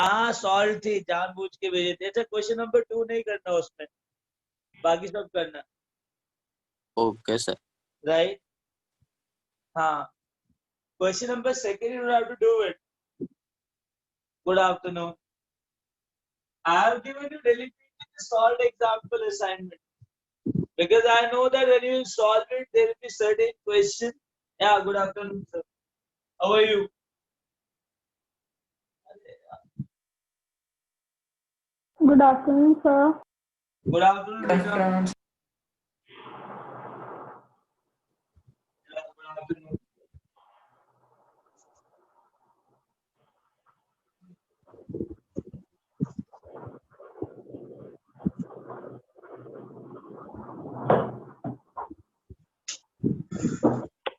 हाँ सॉल्ट थी, जानबूझ के भेजे थे। अच्छा क्वेश्चन नंबर 2 नहीं करना उसमें, बाकी सब करना। Okay sir. राइट, हाँ। Question number 2 you have to do it. Good afternoon. I have given you deliberately the solved example assignment because I know that when you solve it, there will be certain question. Yeah, good afternoon, sir. How are you? Good afternoon, sir. Good afternoon. Good afternoon. Yeah, good afternoon.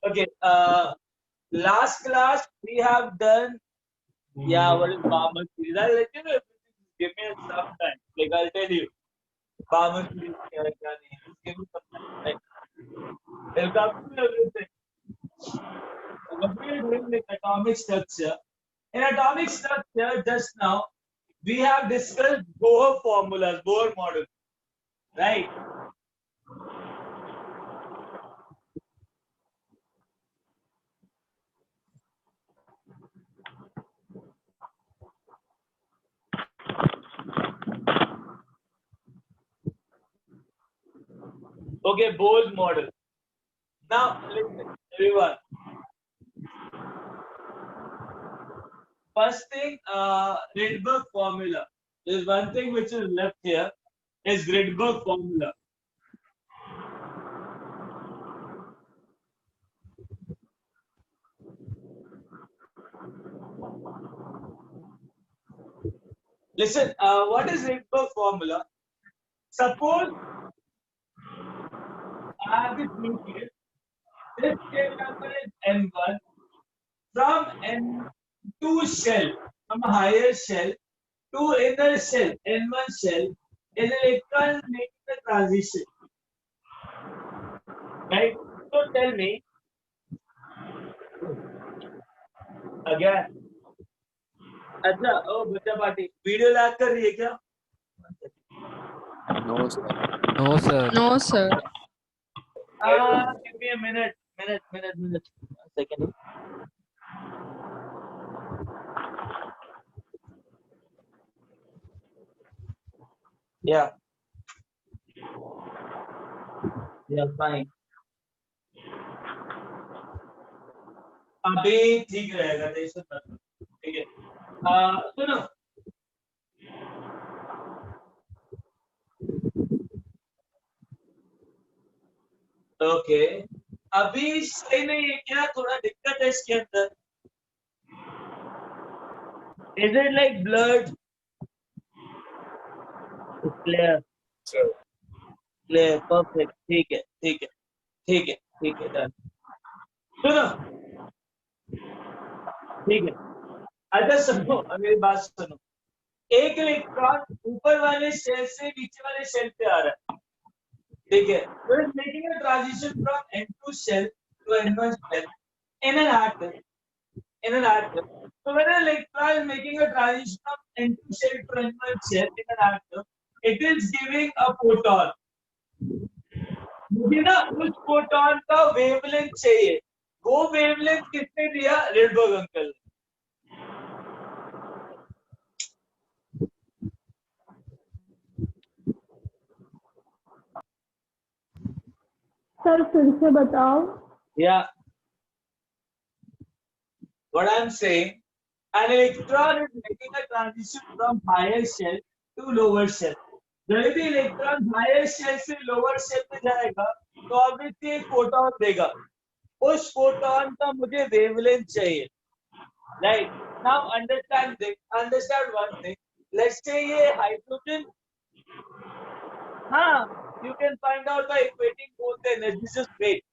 Okay. Last class we have done. Yeah, what is Bhaman series? I'll let you know. Give me some time. Like I'll tell you. Bhaman series क्या है, क्या नहीं. Just give me some time. Right? We'll come to everything. What we are doing with atomic structure. In atomic structure, just now we have discussed Bohr formulas, Bohr model, right? Okay, Bohr's model. Now, listen, everyone. First thing, Rydberg formula. There's one thing which is left here, is Rydberg formula. Listen, what is Rydberg formula? Suppose I have this nucleus. This shell number is N1. From N2 shell, from a higher shell to inner shell, N1 shell, an electron is making the transition. Right? So tell me, again, अच्छा ओ बच्चा party video lag कर रही है क्या? No sir. No, sir. No, sir. Give me a minute. A second. Yeah. Yeah, fine. अभी ठीक रहेगा, tension मत लो, ठीक है। सुनो, ओके, अभी सही नहीं है क्या? थोड़ा दिक्कत है इसके अंदर। Is it like blurred? Clear. Clear. Perfect. ठीक है, done. सुनो, ठीक है। अच्छा सुनो, मेरी बात सुनो। एक इलेक्ट्रॉन ऊपर वाले शेल से नीचे वाले शेल पे आ रहा है, ठीक है। So it's making a transition from N2 shell to N1 shell in an atom. So when an electron is making a transition from N2 shell to N1 shell in an atom, it is giving a photon. मुझे ना उस photon का wavelength चाहिए। वो wavelength किसने दिया? Rydberg uncle ने। Sir फिर से बताओ। Yeah. What I'm saying, an electron is making a transition from higher shell to lower shell. जब भी इलेक्ट्रॉन हायर शेल से लोअर शेल में जाएगा तो ऑब्वियसली एक फोटोन देगा। उस फोटोन का मुझे वेवलेंथ चाहिए, right? Now understand one thing. Let's say ये हाइड्रोजन, हाँ, you can find out by equating both the energies. Just wait.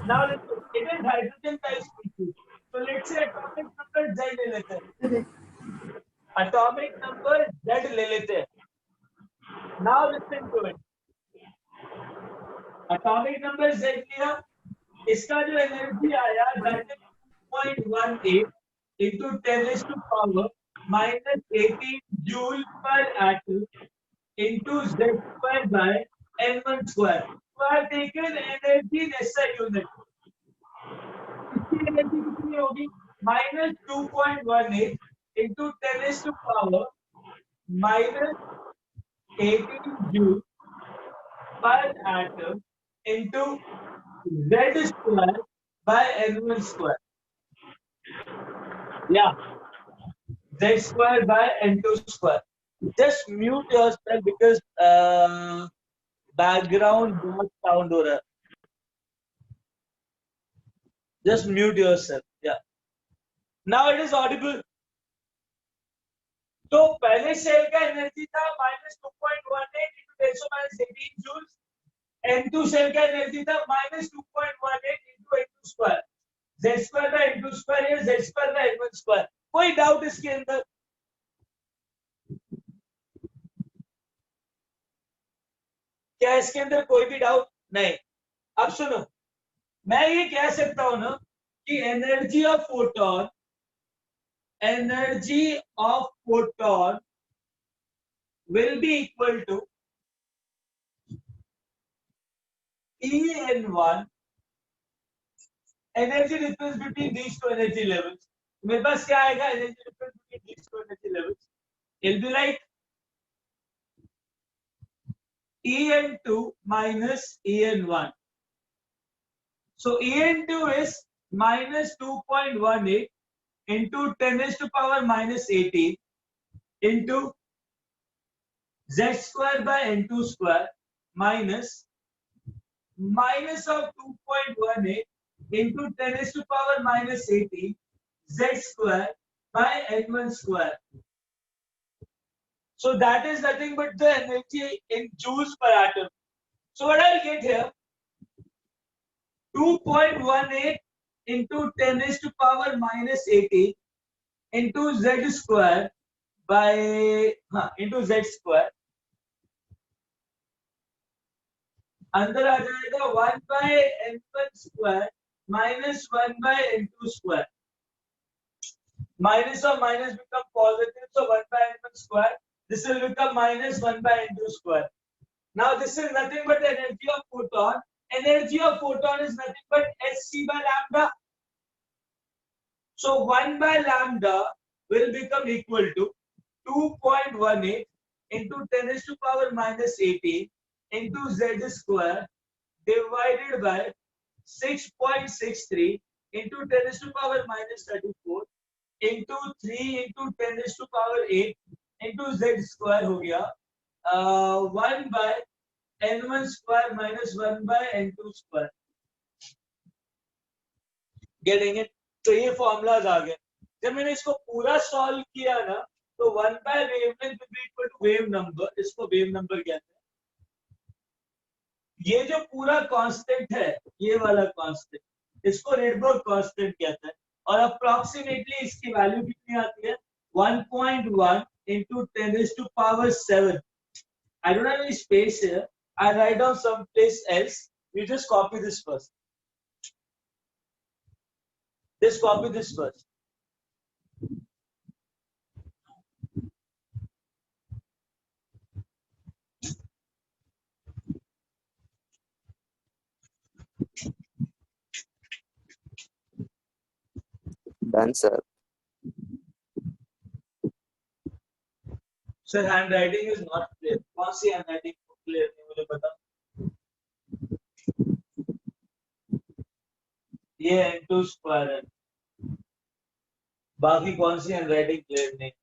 Now it is hydrogen type species. So let's say atomic number Z ले लेते हैं। Atomic number Z ले लेते हैं। Now listen to it. Atomic number Z लिया, इसका जो energy आया that is 2.18 into 10 raised to power minus 18 joule per atom into Z square by N1 square. So I have taken energy in SI unit. इसकी energy कितनी होगी? minus 2.18 into 10 is to power minus 18 joule per atom into Z square by N1 square. Yeah, Z square by N2 square. Just mute yourself because background बहुत sound हो रहा है. Just mute yourself. Yeah. Now it is audible. तो पहले cell का energy था -2.18 into 10⁻18 joules. N2 cell का energy था -2.18 into N2 square. Z square by N2 square या Z square by N1 square. कोई डाउट इसके अंदर? क्या इसके अंदर कोई भी डाउट नहीं? अब सुनो, मैं ये कह सकता हूं ना कि energy of photon will be equal to En1 energy difference between these two energy levels. मेरे पास क्या आएगा? Energy difference between these two energy levels. It'll be like En2 minus En1. So En2 is minus 2.18 into 10 is to power minus 18 into Z square by N2 square minus of 2.18 into 10 is to power minus 18 Z square by N1 square. So that is nothing but the energy in joules per atom. So what I'll get here? 2.18 into 10 is to power minus 18 into Z square by into Z square. अंदर आ जाएगा 1 by N1 square minus 1 by N2 square. Minus or minus become positive, so 1 by N1 square. This will become minus 1 by N2 square. Now this is nothing but the energy of photon. Energy of photon is nothing but Hc by lambda. So 1 by lambda will become equal to 2.18 into 10 is to power minus 18 into Z square divided by 6.63 into 10 is to power minus 34 into 3 into 10 is to power 8 into Z square हो गया 1 by N1 square minus 1 by N2 square. Getting it? तो ये formulas आ गए. जब मैंने इसको पूरा solve किया ना तो 1 by wavelength will be equal to wave number. इसको वेव नंबर कहते हैं. ये जो पूरा कांस्टेंट है, ये वाला कांस्टेंट, इसको रेडबर्ग कांस्टेंट कहते हैं. और अप्रोक्सीमेटली इसकी वैल्यू कितनी आती है? 1.1 into 10 is to power 7. I don't have any space here. I write down someplace else. You just copy this first. Just copy this first. Done, sir. Sir, handwriting is not clear. कौन सी handwriting clear नहीं मुझे पता. ये N2 square है. बाकी कौन सी handwriting clear नहीं.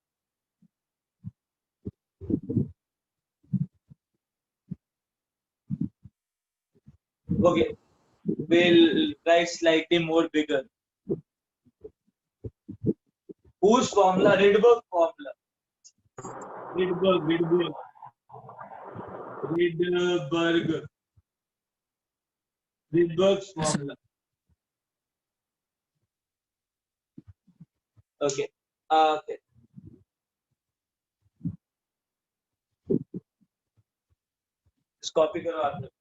Okay, we'll write slightly more bigger. Whose formula? Rydberg formula. Rydberg's formula. Okay. Okay. Just copy करो आप लोग.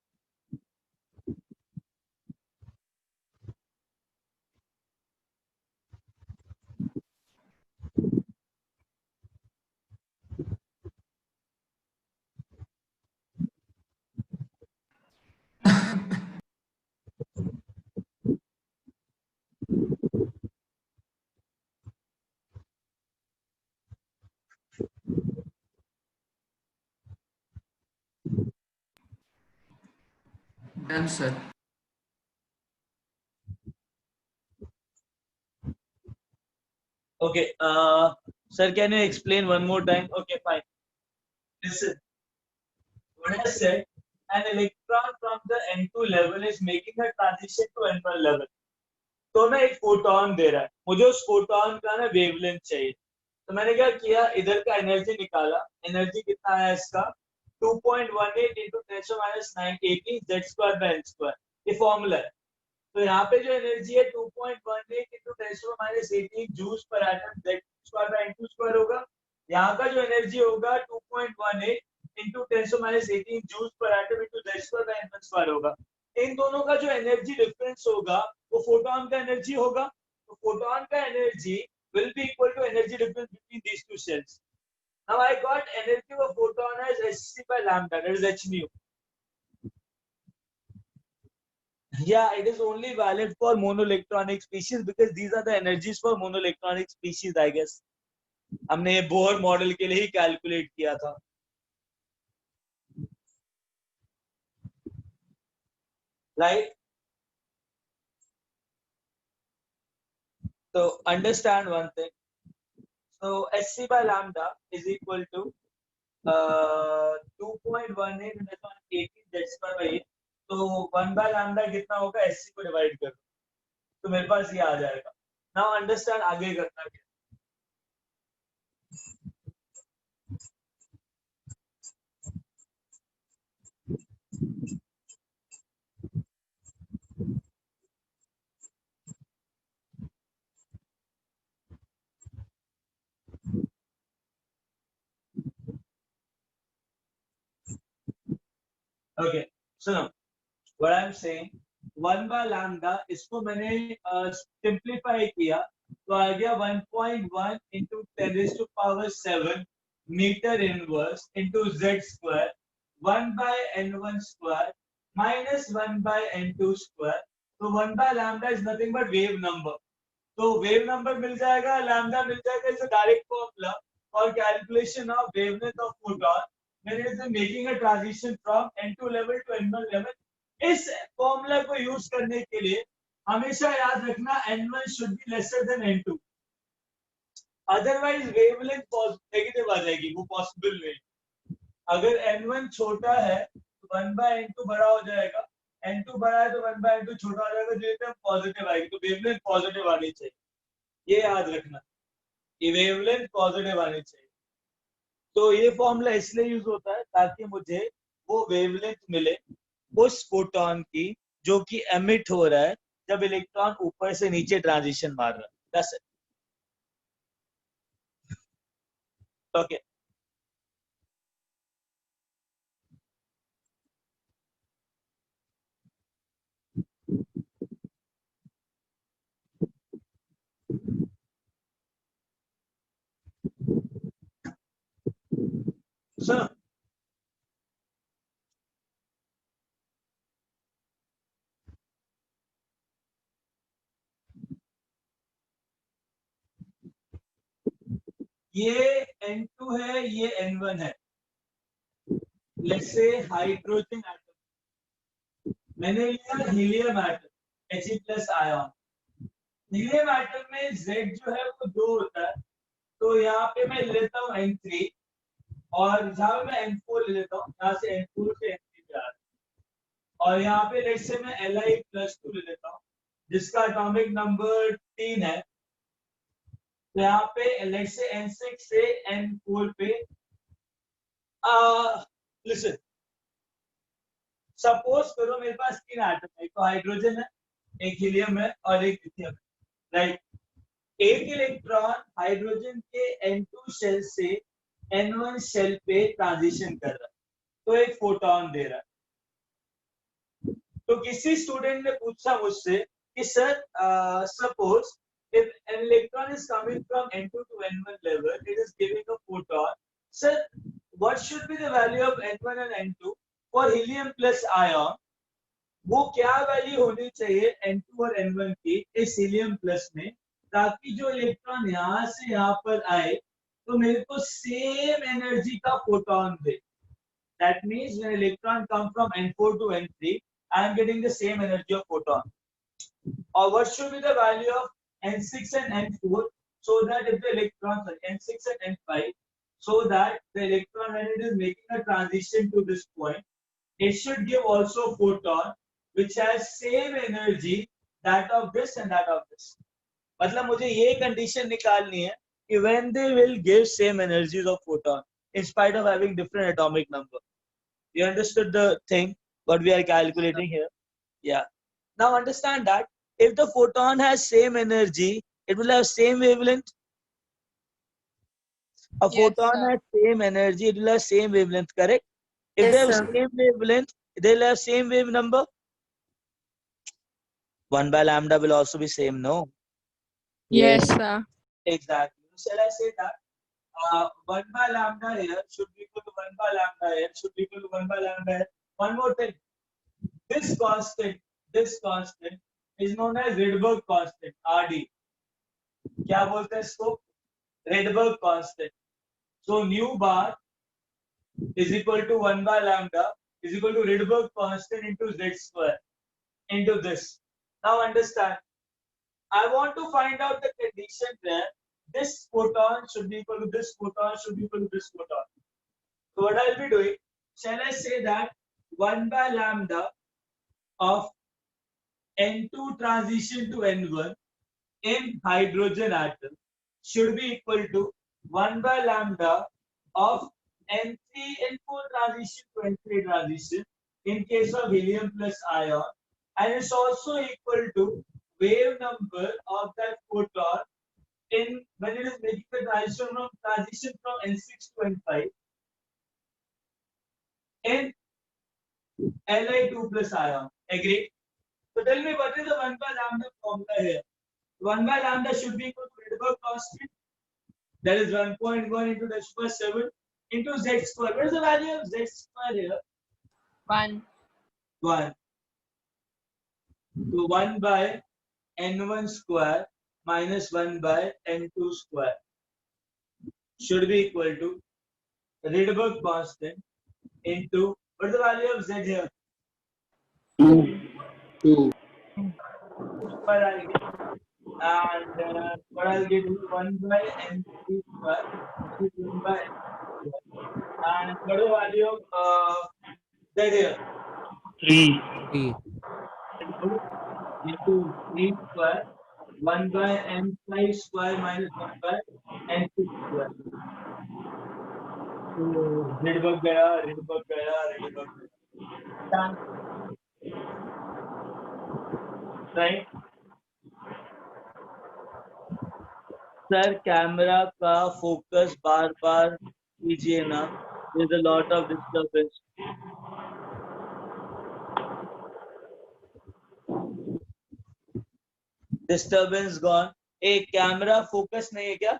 Done, sir. Okay, sir, can you explain one more time? Okay, fine. Listen, what I said, an electron from the N2 level is making a transition to N1 level. तो मैं एक photon दे रहा है, मुझे उस फोटोन का ना wavelength चाहिए। तो मैंने क्या किया, इधर का एनर्जी निकाला। एनर्जी कितना है इसका, 2.18 into 10⁻⁹ Z²/n²। ये फॉर्मूला है। तो यहाँ पे जो एनर्जी है 2.18 into 10⁻⁸ जूल्स पर एटम Z²/n² होगा। यहाँ का जो एनर्जी होगा 2.18 into 10⁻⁸ जूल्स पर एटम into Z²/n² होगा। इन दोनों का जो एनर्जी डिफरेंस होगा वो फोटोन का एनर्जी होगा। तो फोटोन का energy will be equal to energy difference between these two shells. Now I got energy of a photon as hc by lambda, that is h nu. Yeah, it is only valid for monoelectronic species because these are the energies for monoelectronic species, I guess. हमने ये Bohr model के लिए ही calculate किया था। Right? So understand one thing. So hc by lambda is equal to 2.18 into 18 Z²/8। तो 1 by lambda कितना होगा, hc को डिवाइड कर तो मेरे पास ये आ जाएगा। नाउ अंडरस्टैंड आगे करना क्या। Okay, so now what I'm saying, 1 by lambda इसको मैंने सिंप्लीफाई किया तो आ गया 1.1 into 10⁻⁷ metre inverse into Z², 1 by n1 square minus 1 by n2 square। तो 1 by lambda is nothing but wave number। तो वेव नंबर मिल जाएगा, लैम्डा मिल जाएगा। It's a direct formula for calculation of wavelength of photon when it is making a transition from n2 level to n1 level. इस formula को use करने के लिए हमेशा याद रखना n1 should be lesser than n2, otherwise wavelength negative आ जाएगी, वो पॉसिबल नहीं। अगर n1 छोटा है तो 1 by n2 बड़ा हो जाएगा, n2 बड़ा है तो 1 by n2 छोटा हो जाएगा, जो एकदम पॉजिटिव आएगी। तो वेवलेंथ पॉजिटिव आनी चाहिए, ये याद रखना, ये वेवलेंथ पॉजिटिव आनी चाहिए। तो ये फॉर्मूला इसलिए यूज होता है ताकि मुझे वो वेवलेंथ मिले उस फोटोन की जो कि एमिट हो रहा है जब इलेक्ट्रॉन ऊपर से नीचे ट्रांजिशन मार रहा है। That's it. Okay. So ये N2 है, ये N1 है। लेट्स से हाइड्रोजन एटम, मैंने लिया helium atom He+ ion. Helium atom में Z जो है वो 2 होता है, तो यहाँ पे मैं लेता हूँ N3 और जहाँ मैं N4 ले लेता हूँ, यहाँ से N4 से N3 जा रहा है। और यहाँ पे लेट्स से मैं Li+2 ले लेता हूँ जिसका एटॉमिक नंबर 3 है। तो यहाँ पे लेट्स से N6 से N4 पे लिसन, सपोज करो मेरे पास 3 एटम है, एक तो हाइड्रोजन है, एक हीलियम है और एक लिथियम है, राइट। एक इलेक्ट्रॉन हाइड्रोजन के N2 शेल से N1 शेल पे ट्रांजिशन कर रहा है, तो एक फोटोन दे रहा है। तो किसी स्टूडेंट ने पूछा मुझसे कि sir suppose if an electron is coming from N2 to N1 level, it is giving a photon. Sir, what should be the value of N1 and N2 for helium plus ion? वो क्या value होनी चाहिए N2 और N1 की इस helium plus में, ताकि जो इलेक्ट्रॉन यहाँ से यहाँ पर आए तो मेरे को सेम एनर्जी का photon they. That means when electron come from N4 to N3, I am getting the same energy of photon. Or what should be the value of N6 and N4 so that if the electrons are N6 and N5, so that the electron when it is making a transition to this point, it should give also photon which has same energy that of this and that of this. मतलब मुझे ये condition निकालनी है कि when they will give same energies of photon in spite of having different atomic number. You understood the thing what we are calculating here? Yeah. Now understand that if the photon has same energy, it will have same wavelength. A Yes, photon sir. has same energy, it will have same wavelength, correct? If Yes, they have sir. same wavelength, they'll have same wave number. 1 by lambda will also be same, no? Yes, sir. Exactly. Shall I say that 1 by lambda here should be equal to 1 by lambda here should be equal to 1 by lambda here. One more thing. This constant is known as Rydberg constant, RD. क्या बोलते हैं इसको? Rydberg constant. So nu bar is equal to 1 by lambda is equal to Rydberg constant into z square into this. Now understand. I want to find out the condition where this photon should be equal to this photon should be equal to this photon. So what I'll be doing, shall I say that 1 by lambda of N2 transition to N1 in hydrogen atom should be equal to 1 by lambda of N3 N4 transition to N3 transition in case of helium plus ion, and it's also equal to wave number of that photon in when it is making the transition from N6 to N5 in Li2 plus ion. Agree? So tell me what is the 1 by lambda formula here? 1 by lambda should be equal to Rydberg constant. That is 1.1 into 10 to the 7 into z square. What is the value of z square here? 1. 1. So 1 by n1 square minus 1 by n2 square should be equal to Rydberg constant into what is the value of z here? 2. Square I'll get. And what I'll get is 1 by n3 square, which is 1 by n2 square. And what is the value of z here? 3. Into 3 square, 1 by n5 square minus 1 by n6 square. So Rydberg गया. Done. Right? Sir camera का focus बार बार कीजिए ना. There's a lot of disturbance. Disturbance gone. एक camera focus नहीं है क्या?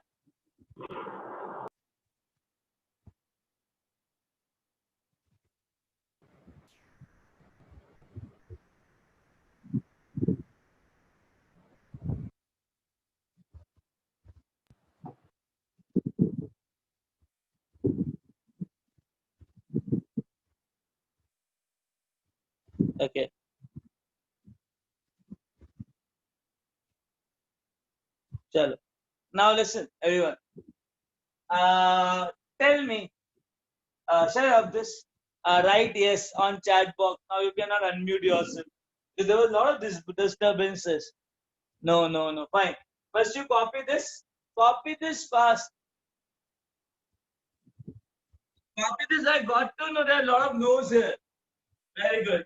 Okay. Chalo. Now listen, everyone. Tell me. Shut up this. Write yes on chat box. Now you cannot unmute yourself. There was a lot of disturbances. No. Fine. First you copy this. Copy this fast. Copy this. I got to know there are a lot of no's here. Very good.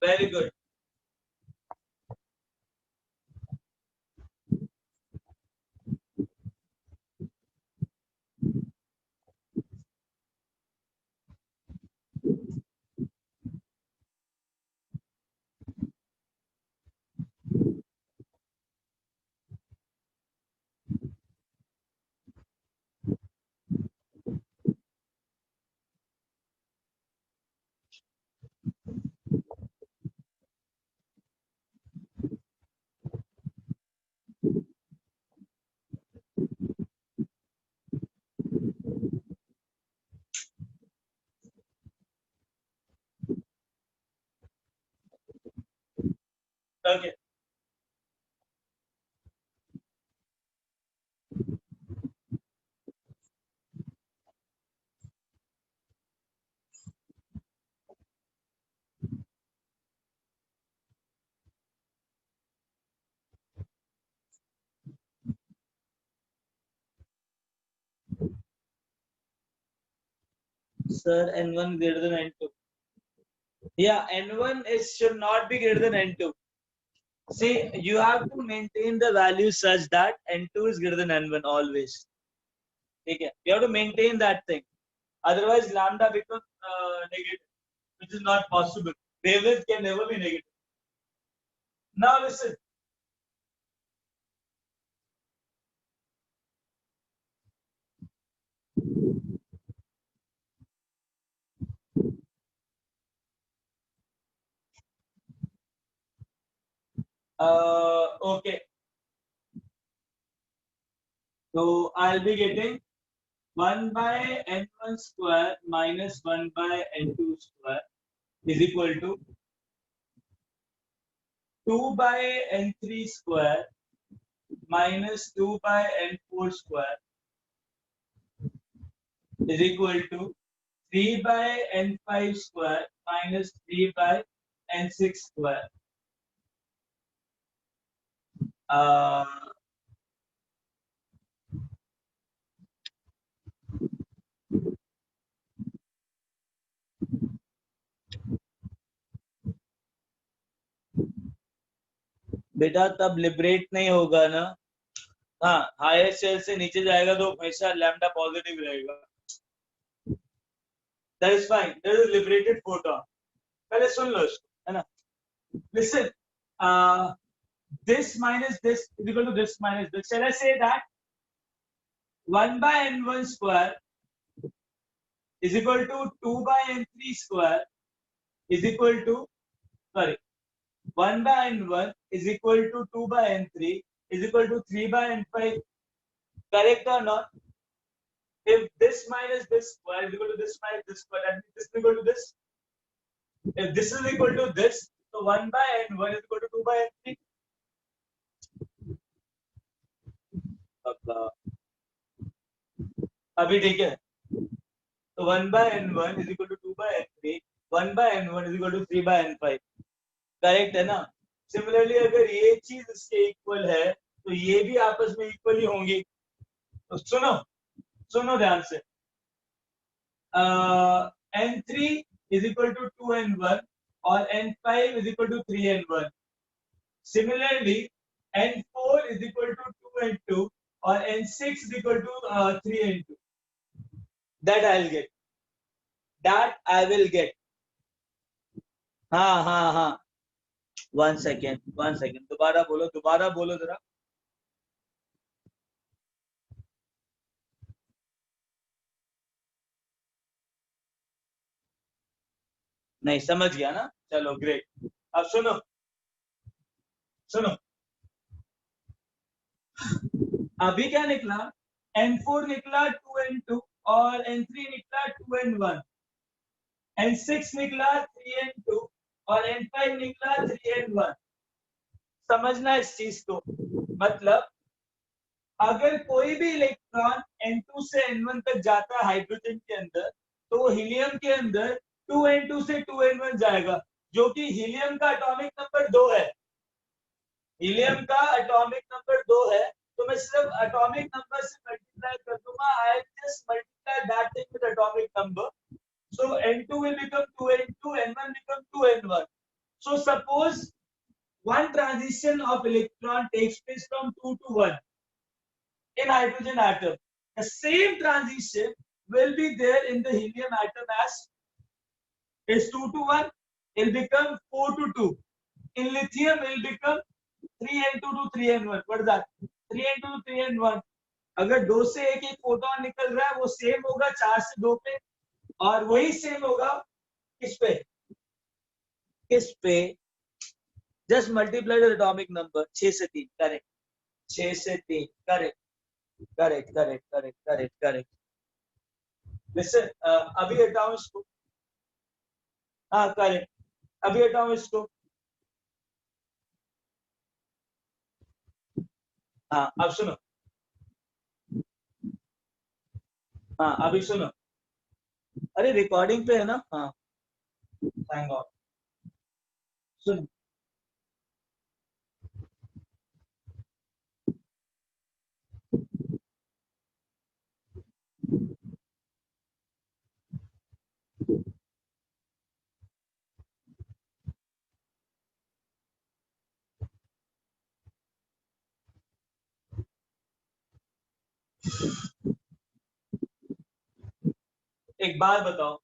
Very good. Okay. Sir, N1 greater than N2. Yeah, N1 is should not be greater than N2. See, you have to maintain the value such that N2 is greater than N1 always. Okay. You have to maintain that thing. Otherwise, lambda becomes negative, which is not possible. Wavelength can never be negative. Now listen. Okay. So I'll be getting 1 by N1 square minus 1 by N2 square is equal to 2 by N3 square minus 2 by N4 square is equal to 3 by N5 square minus 3 by N6 square. Uh, बेटा तब liberate नहीं होगा ना. हाँ, higher shell से नीचे जाएगा तो हमेशा लैम्डा पॉजिटिव रहेगा. That is fine. There is a liberated photon. पहले सुन लो इसको, है ना? Listen, this minus this is equal to this minus this. Shall I say that 1 by N1 square is equal to 2 by N3 square is equal to, sorry, 1 by N1 is equal to 2 by N3 is equal to 3 by N5. Correct or not? If this minus this square is equal to this minus this square, that means this is equal to this. If this is equal to this, so 1 by N1 is equal to 2 by N3. अभी ठीक है. तो 1 by N1 is equal to 2 by N3. 1 by N1 is equal to 3 by N5. Correct है ना? Similarly अगर ये चीज इसके इक्वल है तो ये भी आपस में इक्वल ही होंगी. तो सुनो ध्यान से. N3 is equal to 2N1 और N5 is equal to 3N1. Similarly, N4 is equal to 2N2 और N6 is equal to 3N2. That I'll get. That I will get. हाँ. 1 second. दोबारा बोलो जरा. नहीं समझ गया ना? चलो ग्रेट. अब सुनो. अभी क्या निकला? N4 निकला 2N2 और N3 निकला 2N1. N6 निकला 3N2 और N5 निकला 3N1. समझना इस चीज को. मतलब अगर कोई भी इलेक्ट्रॉन N2 से N1 तक जाता है हाइड्रोजन के अंदर, तो हीलियम के अंदर 2N2 से 2N1 जाएगा, जो कि हीलियम का एटॉमिक नंबर 2 है. हीलियम का एटॉमिक नंबर 2 है. तो मैं सिर्फ एटॉमिक नंबर से मल्टीप्लाई कर दूंगा. I just multiply that thing with atomic number. So N2 will become 2N2, N1 become 2N1. So suppose one transition of electron takes place from 2 to 1 in hydrogen atom. The same transition will be there in the helium atom as is 2 to 1. It will become 4 to 2. In lithium, it will become 3N2 to 3N1. What is that? 3N2 to 3N1. अगर 2 से एक photon निकल रहा है वो same होगा 4 से 2 पे, और वही सेम होगा किस पे just multiply the atomic number 6 से 3. करेक्ट. 6 से 3. करेक्ट. लिसन, अभी हटाओ इसको. हाँ करेक्ट. अभी हटाओ इसको. हाँ अब सुनो, हाँ अभी सुनो, अरे रिकॉर्डिंग पे है ना, हाँ थैंक गॉड। सुन, एक बात बताओ,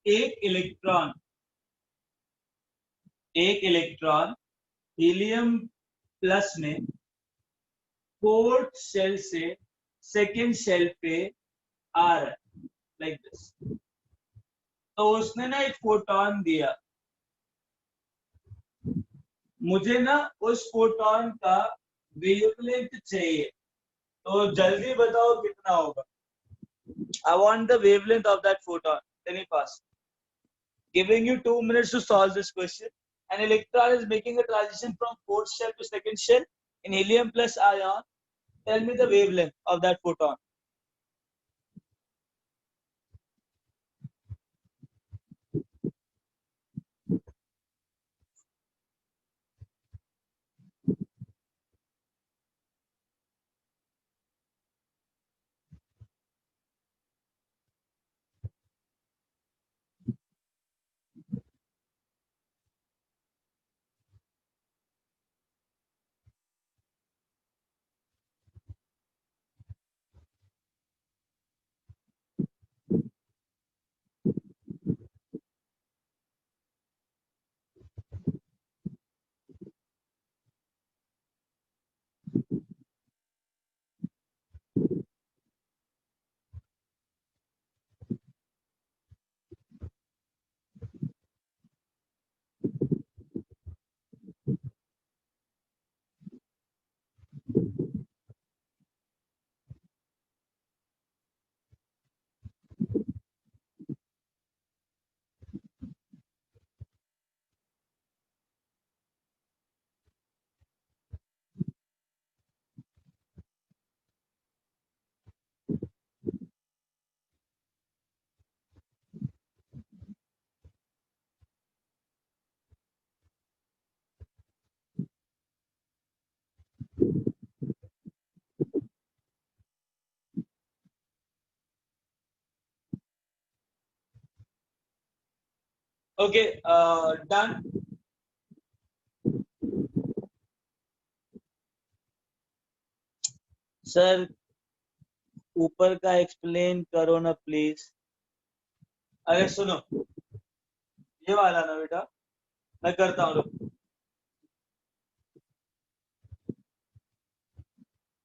एक इलेक्ट्रॉन, एक इलेक्ट्रॉन हीलियम प्लस में फोर्थ शेल से सेकंड शेल पे आ रहा है लाइक दिस, तो उसने ना एक फोटोन दिया, मुझे ना उस फोटोन का वेवलेंथ चाहिए, तो जल्दी बताओ कितना होगा। I want the wavelength of that photon. Very fast. Giving you 2 minutes to solve this question. An electron is making a transition from fourth shell to second shell in helium plus ion. Tell me the wavelength of that photon. Okay, done. Sir ऊपर का explain करो ना please. अरे सुनो, ये वाला ना बेटा, मैं करता हूँ, रुक।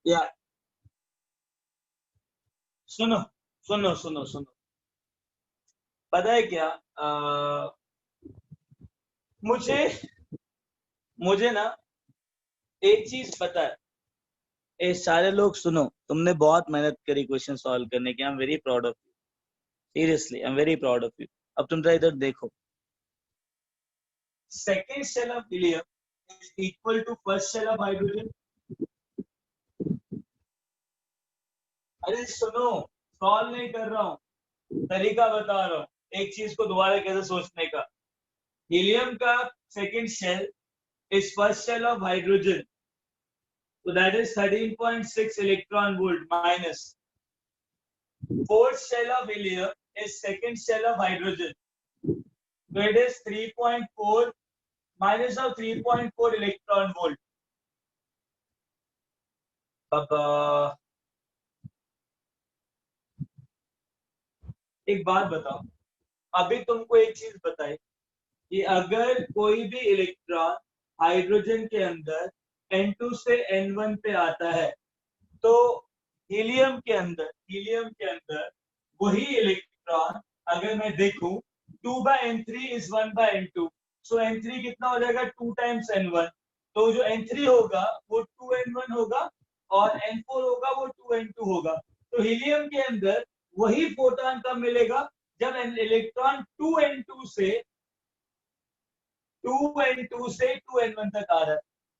या सुनो सुनो सुनो सुनो, पता है क्या, मुझे मुझे ना एक चीज पता है, ये सारे लोग सुनो, तुमने बहुत मेहनत करी क्वेश्चन सॉल्व करने की, I am very proud of you, seriously I am very proud of you. अब तुम जरा इधर देखो, second shell of helium is equal to first shell of hydrogen. अरे सुनो, सॉल्व नहीं कर रहा हूँ, तरीका बता रहा हूँ एक चीज को दोबारा कैसे सोचने का। हीलियम का second shell is first shell of hydrogen, so that is 13.6 electron volt minus fourth shell of helium is second shell of hydrogen, so it is 3.4 minus of 3.4 electron volt. Baba, एक बात बताओ, अभी तुमको एक चीज बताई कि अगर कोई भी इलेक्ट्रॉन हाइड्रोजन के अंदर N2 से N1 पे आता है, तो हीलियम के अंदर वही इलेक्ट्रॉन अगर मैं देखूं 2/N3 is 1/N2, so N3 कितना हो जाएगा 2 times N1, तो जो N3 होगा वो 2N1 होगा और N4 होगा वो 2N2 होगा, तो हीलियम के अंदर वही फोटॉन कब मिलेगा जब इलेक्ट्रॉन 2n2 से 2n1 तक आ रहा है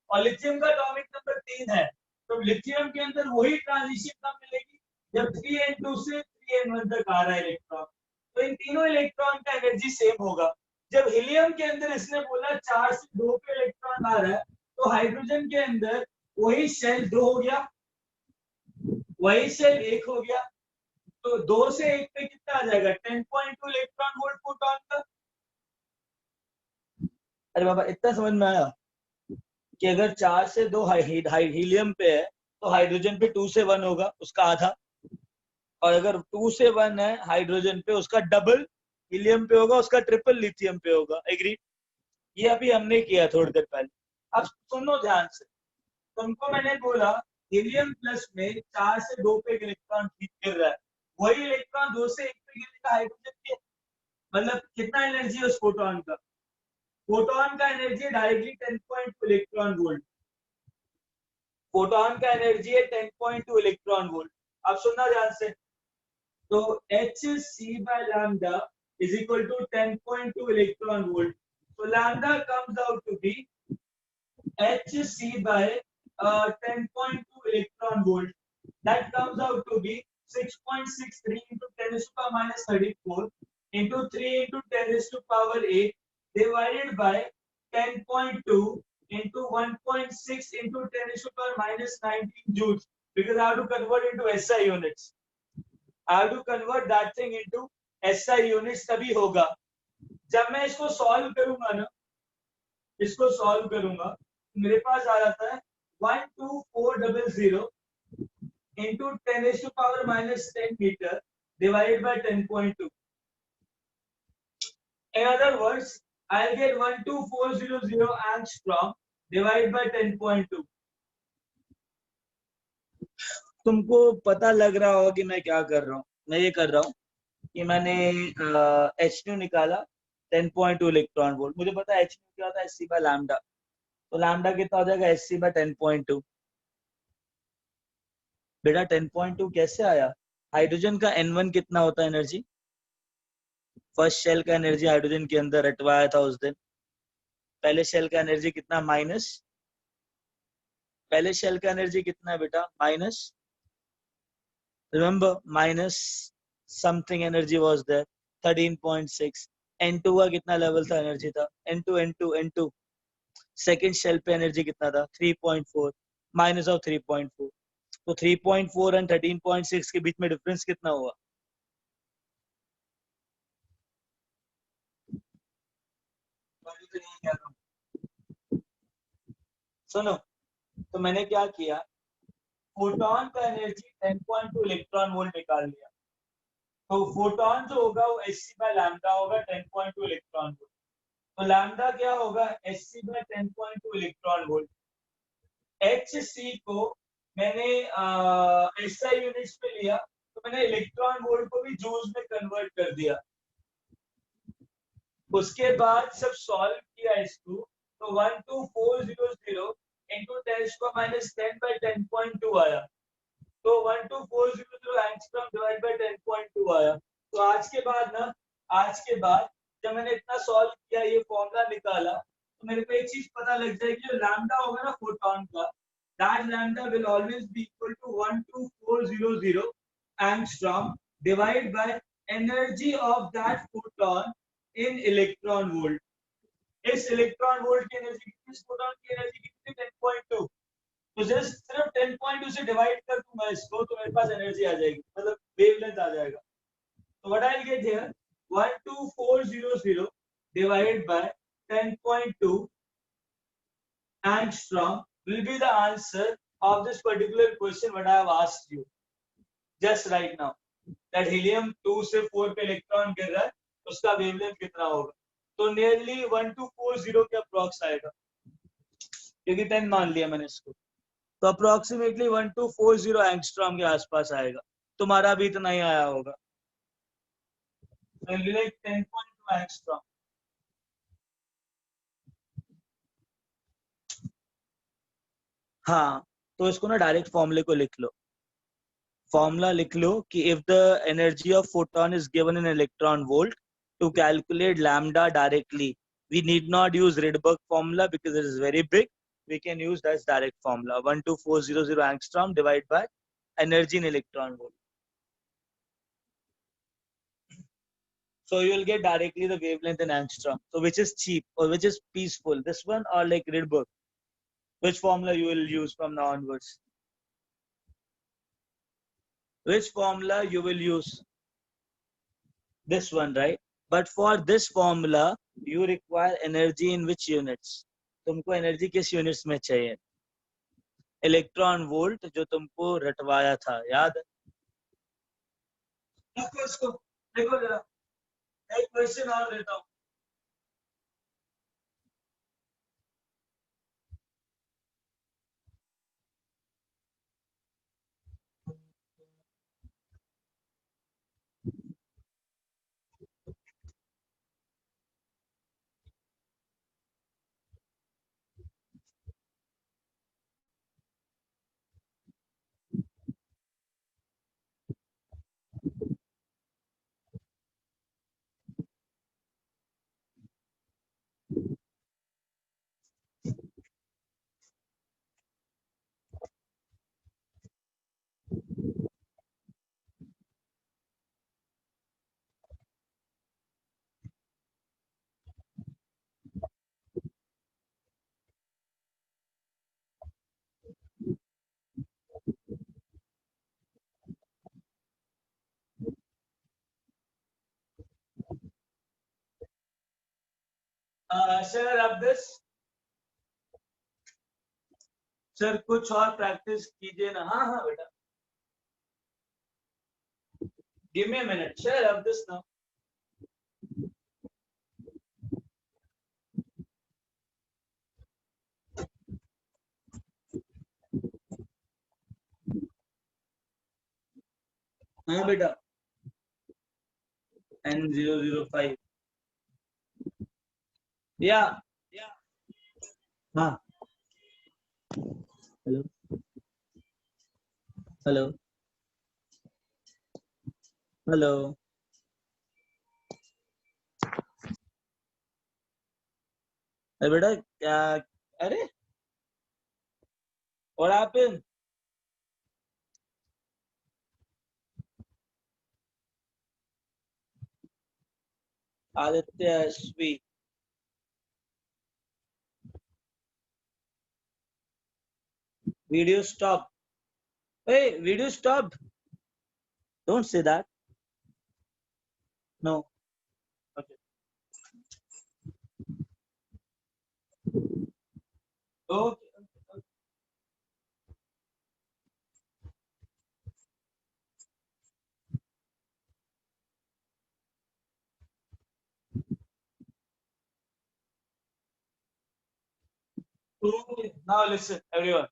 और लिथियम का एटॉमिक नंबर 3 है, तो लिथियम के अंदर वही ट्रांजिशन कब मिलेगी जब 3n2 से 3n1 तक आ रहा है इलेक्ट्रॉन। तो इन तीनों इलेक्ट्रॉन का एनर्जी सेम होगा। जब हीलियम के अंदर इसने बोला 4 से 2 पे इलेक्ट्रॉन आ रहा है, तो हाइड्रोजन के अंदर वही शेल 2 हो गया, वही शेल 1 हो गया, तो 2 से 1 पे कितना आ जाएगा 10.2 इलेक्ट्रॉन वोल्ट फोटॉन का। अरे बाबा इतना समझ में आया कि अगर 4 से 2 हीलियम पे है तो हाइड्रोजन पे 2 से 1 होगा, उसका आधा, और अगर 2 से 1 है हाइड्रोजन पे, उसका डबल हीलियम पे होगा, उसका ट्रिपल लिथियम पे होगा। एग्री? ये अभी हमने किया थोड़ी देर पहले। अब सुनो ध्यान से, तुमको मैंने बोला हीलियम प्लस में 4 से 2 पे इलेक्ट्रॉन गिर रहा है, वही इलेक्ट्रॉन 2 से 1 पे गिरेगा हाइड्रोजन के, मतलब कितना एनर्जी है उस फोटोन का? फोटोन का energy directly 10.2 electron volt. Photon का एनर्जी है 10.2 इलेक्ट्रॉन वोल्ट। अब सुनना ध्यान से, तो hc by lambda is equal to 10.2 electron volt. So lambda comes out to be hc by 10.2 electron volt. That comes out to be 6.63 into 10 to the power minus 34 into 3 into 10 to the power 8 divided by 10.2 into 1.6 into 10 to the power minus 19 joules, because I have to convert into SI units. I have to convert that thing into SI units, तभी होगा। जब मैं इसको solve करूंगा ना, इसको solve करूंगा, मेरे पास आ जाता है 12400 into 10 to the power minus 10 meter divided by 10.2. In other words, I'll get 12400 angstrom divided by 10.2. तुमको पता लग रहा होगा कि मैं क्या कर रहा हूँ। मैं ये कर रहा हूँ कि मैंने H निकाला 10.2 इलेक्ट्रॉन वोल्ट। मुझे पता है H क्या होता है, Hc by लैम्डा, तो लैम्डा कितना हो जाएगा Hc by 10.2। बेटा 10.2 कैसे आया? हाइड्रोजन का N1 कितना होता है एनर्जी? फर्स्ट शेल का एनर्जी हाइड्रोजन के अंदर रटवाया था उस दिन। पहले शेल का एनर्जी कितना? माइनस, पहले शेल का एनर्जी कितना है बेटा? Minus, remember minus something energy was there 13.6। N2 का कितना लेवल था, एनर्जी था? N2 सेकेंड शेल पे एनर्जी कितना था? 3.4 माइनस ऑफ 3.4, तो 3.4 एंड 13.6 के बीच में डिफरेंस कितना हुआ? सुनो, तो मैंने क्या किया, फोटोन का एनर्जी 10.2 इलेक्ट्रॉन वोल्ट निकाल लिया। तो फोटोन जो होगा वो Hc by लैम्डा होगा 10.2 इलेक्ट्रॉन वोल्ट। तो लैम्डा क्या होगा? Hc by 10.2 electron volt. Hc को मैंने SI यूनिट्स में लिया, तो मैंने इलेक्ट्रॉन वोल्ट को भी जूल्स में कन्वर्ट कर दिया। उसके बाद सब सॉल्व किया इसको, तो 12400 into 10 to the minus 10 by 10.2 आया, तो 12400 एंगस्ट्रॉम डिवाइड बाय 10.2 आया। तो आज के बाद जब मैंने इतना सॉल्व किया, ये फॉर्मूला निकाला, तो मेरे को एक चीज पता लग जाएगी, जो लैम्डा होगा ना फोटोन का, that lambda will always be equal to 12400 angstrom divided by energy of that photon in electron volt. इस इलेक्ट्रॉन वोल्ट की एनर्जी कितनी, इस फोटोन की एनर्जी कितनी? 10.2। तो जस्ट सिर्फ 10.2 से डिवाइड कर दूंगा इसको, तो मेरे पास एनर्जी आ जाएगी, मतलब वेवलेंथ आ जाएगा। तो what I will get here, 12400 divided by 10.2 angstrom will be the answer of this particular question what I have asked you just right now, that helium 2 से 4 पे इलेक्ट्रॉन गिर रहा है, उसका वेवलेंथ कितना होगा? तो नियरली 1240 के अप्रॉक्स आएगा, क्योंकि 10 मान लिया मैंने इसको, तो अप्रोक्सीमेटली 1240 एंगस्ट्रॉम के आसपास आएगा। तुम्हारा भी इतना ही आया होगा, 10.2 एंगस्ट्रॉम। हाँ, तो इसको ना डायरेक्ट फॉर्मूले को लिख लो। फॉर्मूला लिख लो कि if the energy of photon is given in electron volt, to calculate lambda directly we need not use Rydberg formula because it is very big. We can use that direct formula, 12400 angstrom divided by energy in electron volt. So you will get directly the wavelength in angstrom. So which is cheap or which is peaceful, this one or like Rydberg? Which formula you will use from now onwards? Which formula you will use? This one, right? But for this formula, you require energy in which units? तुमको energy किस units में चाहिए? Electron volt जो तुमको रटवाया था, याद है? देखो इसको, देखो जरा, एक क्वेश्चन और देता हूँ. Sir, अब this. सर कुछ और प्रैक्टिस कीजिए ना. हाँ हाँ बेटा. Give me a minute. Sir, अब this now. हाँ बेटा. N005. Yeah. हाँ. Hello. Hello. Hello. अरे बेटा क्या? अरे what happened? Aditya SV. Video stopped. Hey, video stopped. Don't say that. No. Okay. Okay. Okay. Now listen, everyone.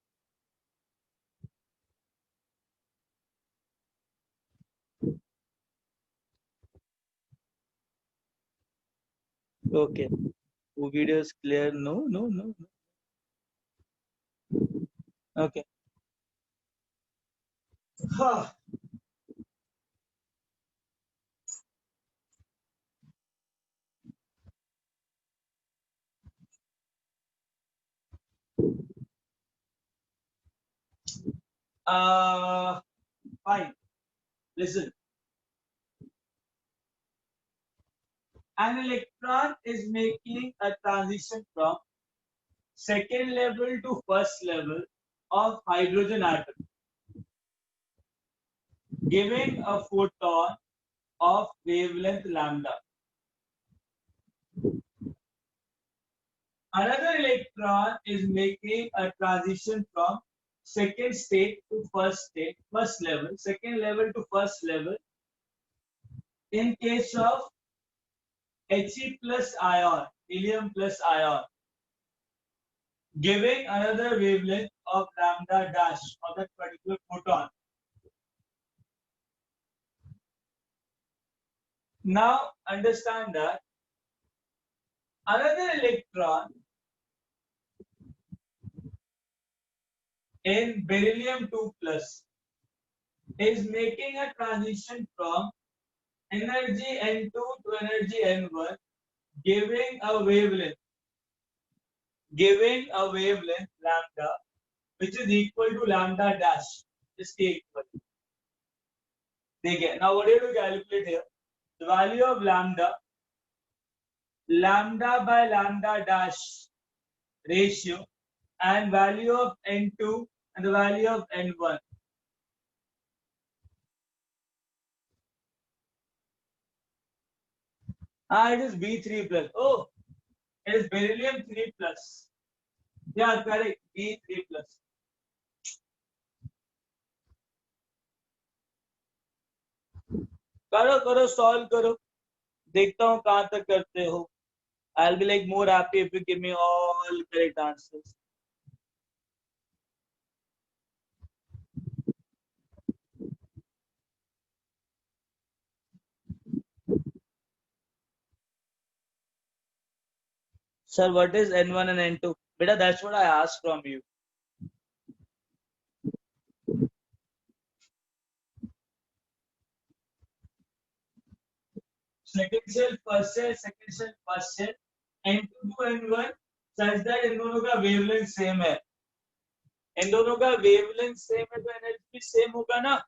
Okay. Video is clear. No. Okay. Fine. Listen. An electron is making a transition from second level to first level of hydrogen atom, giving a photon of wavelength lambda. Another electron is making a transition from second state to first state, first level, second level to first level. In case of He plus ion, helium plus ion, giving another wavelength of lambda dash of that particular photon. Now understand that another electron in beryllium 2 plus is making a transition from energy N2 to energy N1, giving a wavelength lambda, which is equal to lambda dash. Just equal. Okay. Now what do you have to calculate here? The value of lambda by lambda dash ratio, and value of N2 and the value of N1. It is B3 plus. Oh, it is beryllium 3 plus. Yeah, correct. B3 plus. करो solve करो, देखता हूँ कहाँ तक करते हो. I'll be like more happy if you give me all correct answers. Sir, what is N1 and N2? Beta, that's what I asked from you. Second cell, first cell, second cell, first cell, N2 to N1 such that इन दोनों का wavelength same है. इन दोनों का wavelength same है तो energy भी same होगा ना.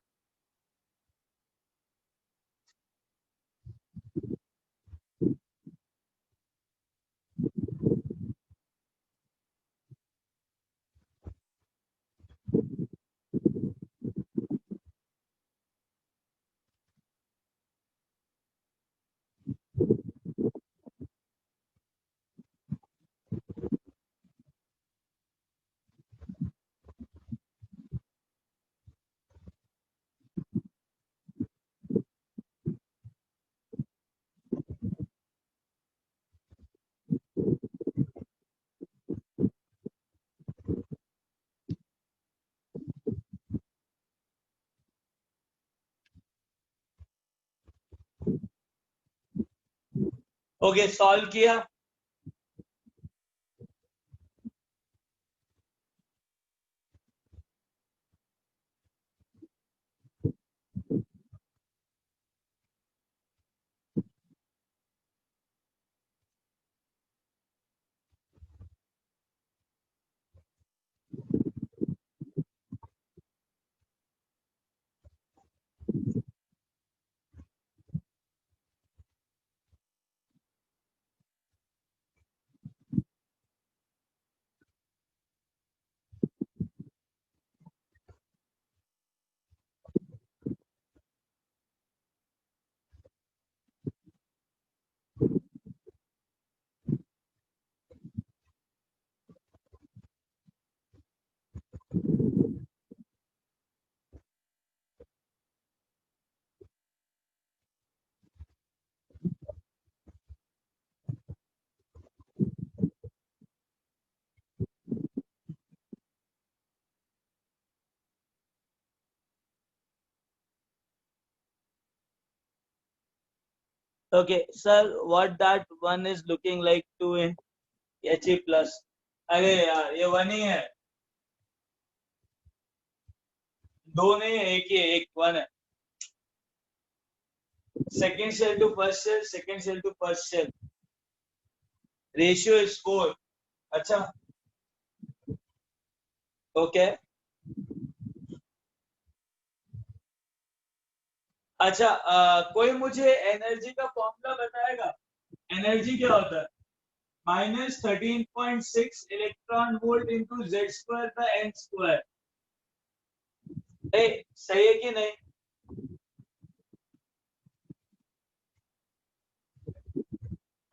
Okay, solve किया. Okay, sir, what that one is looking like 2 in He plus. अरे यार ये 1 ही है, 2 नहीं है, एक ही है, एक 1 है. Second cell to first cell, second cell to first cell. Ratio is 4. अच्छा. Okay. अच्छा, कोई मुझे एनर्जी का फॉर्मूला बताएगा? एनर्जी क्या होता है? -13.6 electron volt into Z square का N स्क्वायर. सही है कि नहीं?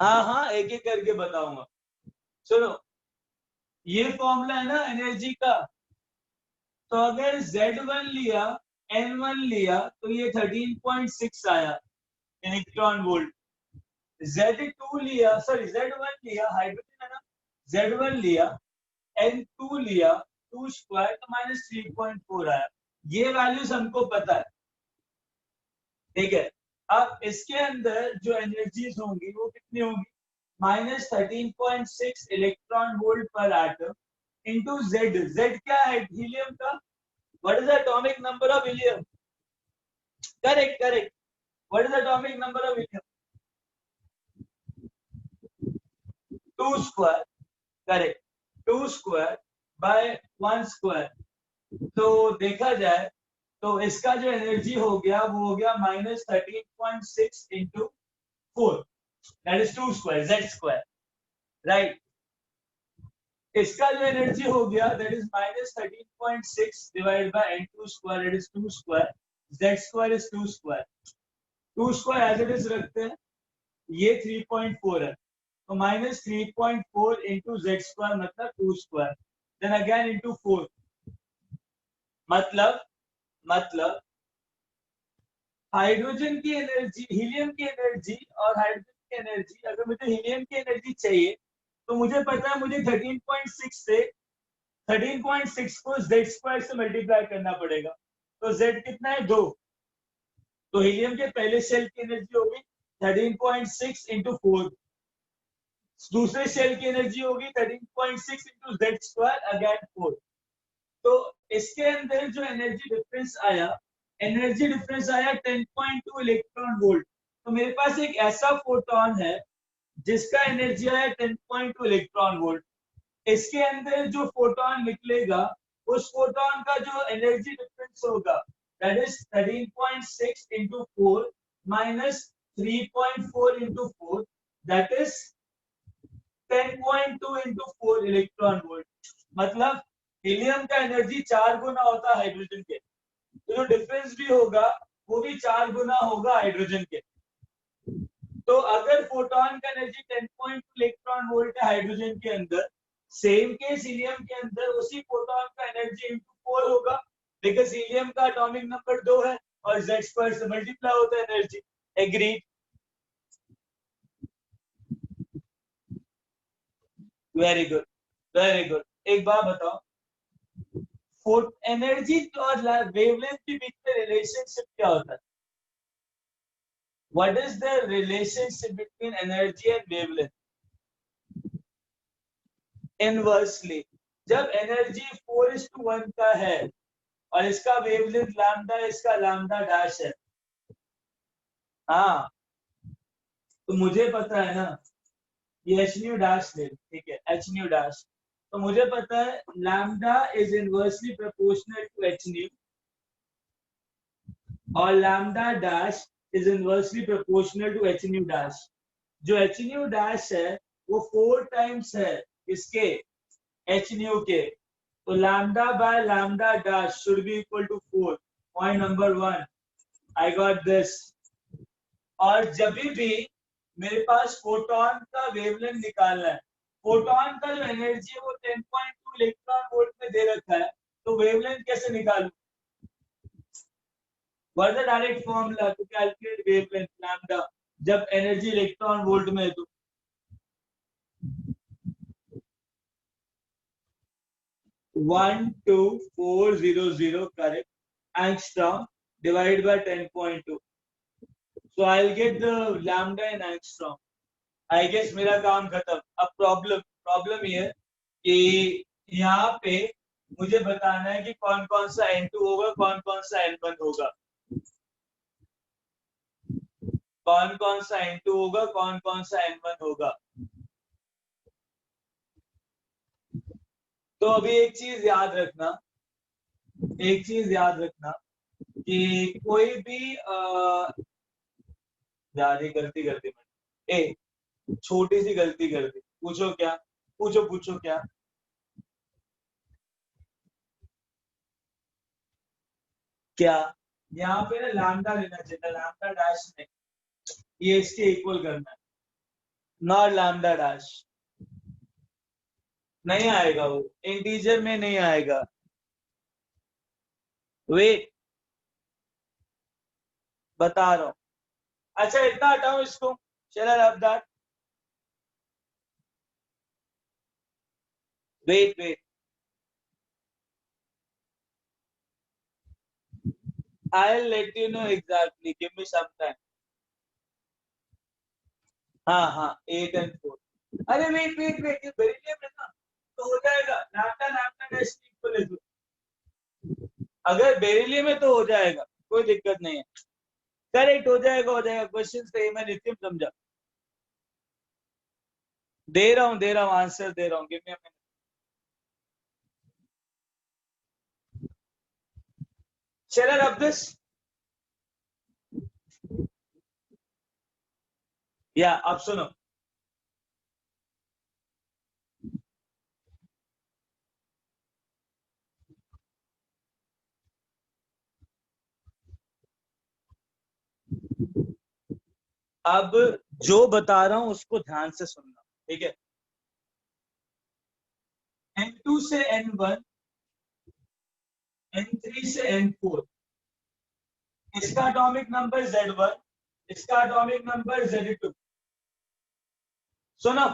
हाँ, एक एक करके बताऊंगा. सुनो, ये फॉर्मूला है ना एनर्जी का. तो अगर Z1 लिया, N1 लिया तो ये 13.6 आया इलेक्ट्रॉन वोल्ट. Z1 लिया, हाइड्रोजन है ना, Z1 लिया, N2 लिया, 2 स्क्वायर तो -3.4 आया. ये वैल्यूज हमको पता है, ठीक है. अब इसके अंदर जो एनर्जीज होंगी वो कितनी होंगी? -13.6 इलेक्ट्रॉन वोल्ट पर एटम इंटू Z. Z क्या है? हीलियम का. What is the atomic number of helium? Correct. What is the atomic number of helium? 2 square. Correct. 2 square by 1 square. तो देखा जाए तो इसका जो एनर्जी हो गया वो हो गया -13.6 into 4. That is 2 square, z square. Right. इसका जो एनर्जी हो गया that is -13.6 divided by n2 square, that is 2 square. Z square is 2 square. 2 square as it is रखते हैं. ये 3.4 है. तो -3.4 into z square मतलब 2 square. Then again into 4. मतलब हाइड्रोजन की एनर्जी, हीलियम की एनर्जी और हाइड्रोजन की एनर्जी, अगर मुझे हीलियम की एनर्जी चाहिए तो मुझे पता है मुझे 13.6 से 13.6 को z स्क्वायर से मल्टीप्लाई करना पड़ेगा. तो z कितना है 2. तो हीलियम के पहले शेल की एनर्जी होगी 13.6 into 4. दूसरे शेल की एनर्जी होगी 13.6 into z स्क्वायर अगेन 4. तो इसके अंदर जो एनर्जी डिफरेंस आया 10.2 इलेक्ट्रॉन वोल्ट. तो मेरे पास एक ऐसा फोटोन है जिसका एनर्जी आया 10.2 इलेक्ट्रॉन वोल्ट. इसके अंदर जो फोटोन निकलेगा उस फोटोन का जो एनर्जी डिफरेंस होगा that is 13.6 into 4 minus 3.4 into 4, that is 10.2 into 4 electron volt. मतलब हीलियम का एनर्जी 4 गुना होता है हाइड्रोजन के. तो जो डिफरेंस भी होगा वो भी 4 गुना होगा हाइड्रोजन के. तो अगर फोटोन का एनर्जी 10.2 इलेक्ट्रॉन वोल्ट है हाइड्रोजन के अंदर, सेम केस हीलियम के अंदर उसी फोटोन का एनर्जी into 4 होगा, बिकॉज हीलियम का एटॉमिक नंबर 2 है और z स्क्वायर से मल्टीप्लाई होता है एनर्जी. एग्रीड? Very good. एक बात बताओ, एनर्जी और वेवलेंथ के बीच में रिलेशनशिप क्या होता है? What is the relationship between energy and wavelength? Inversely, जब एनर्जी 4:1 का है और इसका वेवलेंथ लैम्डा, इसका लैम्डा डैश है, हाँ, तो मुझे पता है ना, ये h nu डैश ले, ठीक है, h nu डैश. तो मुझे पता है lambda is inversely proportional to h nu और lambda dash is inversely proportional to h nu dash. जो h nu डैश है वो 4 टाइम्स है इसके h nu के. तो lambda by lambda dash should be equal to 4. Point number 1, I got this. और जब भी मेरे पास फोटोन का वेवलेंथ निकालना है, फोटोन का जो एनर्जी है वो 10.2 इलेक्ट्रॉन वोल्ट में दे रखा है, तो वेवलेंथ कैसे निकालूं? What is the direct formula to calculate wavelength lambda जब एनर्जी इलेक्ट्रॉन वोल्ट में है? तो 12400 correct angstrom divide by 10.2. So I'll get the lambda in angstrom. I guess मेरा काम खत्म. अब प्रॉब्लम ये है कि यहाँ पे मुझे बताना है कि कौन कौन सा N2 होगा, कौन कौन सा N1 होगा, कौन कौन सा N2 होगा, कौन कौन सा N1 होगा. तो अभी एक चीज याद रखना कि कोई भी यार ये गलती कर दी मैंने, छोटी सी गलती कर दी. पूछो क्या? क्या यहाँ पे ना लैम्डा लेना चाहिए, लैम्डा डैश नहीं, ये इसके इक्वल करना है, नॉट लैम्डा डैश. नहीं आएगा, वो इंटीजर में नहीं आएगा. वेट, बता रहा हूं. अच्छा इतना हटाओ इसको. चलो अब that, wait, I'll let you know exactly. Give me some time. हाँ 8 and 4. अरे वेट ये बेरिलियम है ना, तो हो जाएगा लैम्डा डैश इक्वल है. अगर बेरिलियम है तो हो जाएगा, कोई दिक्कत नहीं है. करेक्ट हो जाएगा क्वेश्चन सही। मैं लिथियम समझा, दे रहा हूँ आंसर दे रहा हूँ। Give me a minute. Shall I rub this? या अब सुनो, अब जो बता रहा हूं उसको ध्यान से सुनना, ठीक है। N2 से N1, N3 से N4, इसका एटॉमिक नंबर Z1, इसका एटॉमिक नंबर Z2। सुनो,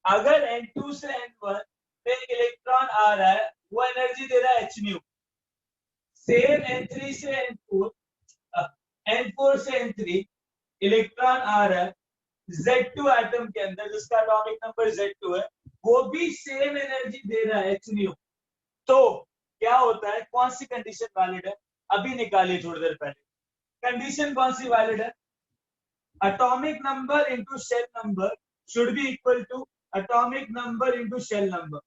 अगर N2 से N1 पे इलेक्ट्रॉन आ रहा है, वो एनर्जी दे रहा है hν। सेम N3 से N4, N4 से N3 इलेक्ट्रॉन आ रहा है Z2 एटम के अंदर, जिसका एटॉमिक नंबर Z2 है, वो भी सेम एनर्जी दे रहा है hν। तो क्या होता है, कौन सी कंडीशन वैलिड है? अभी निकालिए थोड़ी देर पहले। कंडीशन कौन सी वैलिड है? Atomic number into shell number should be equal to atomic number into shell number.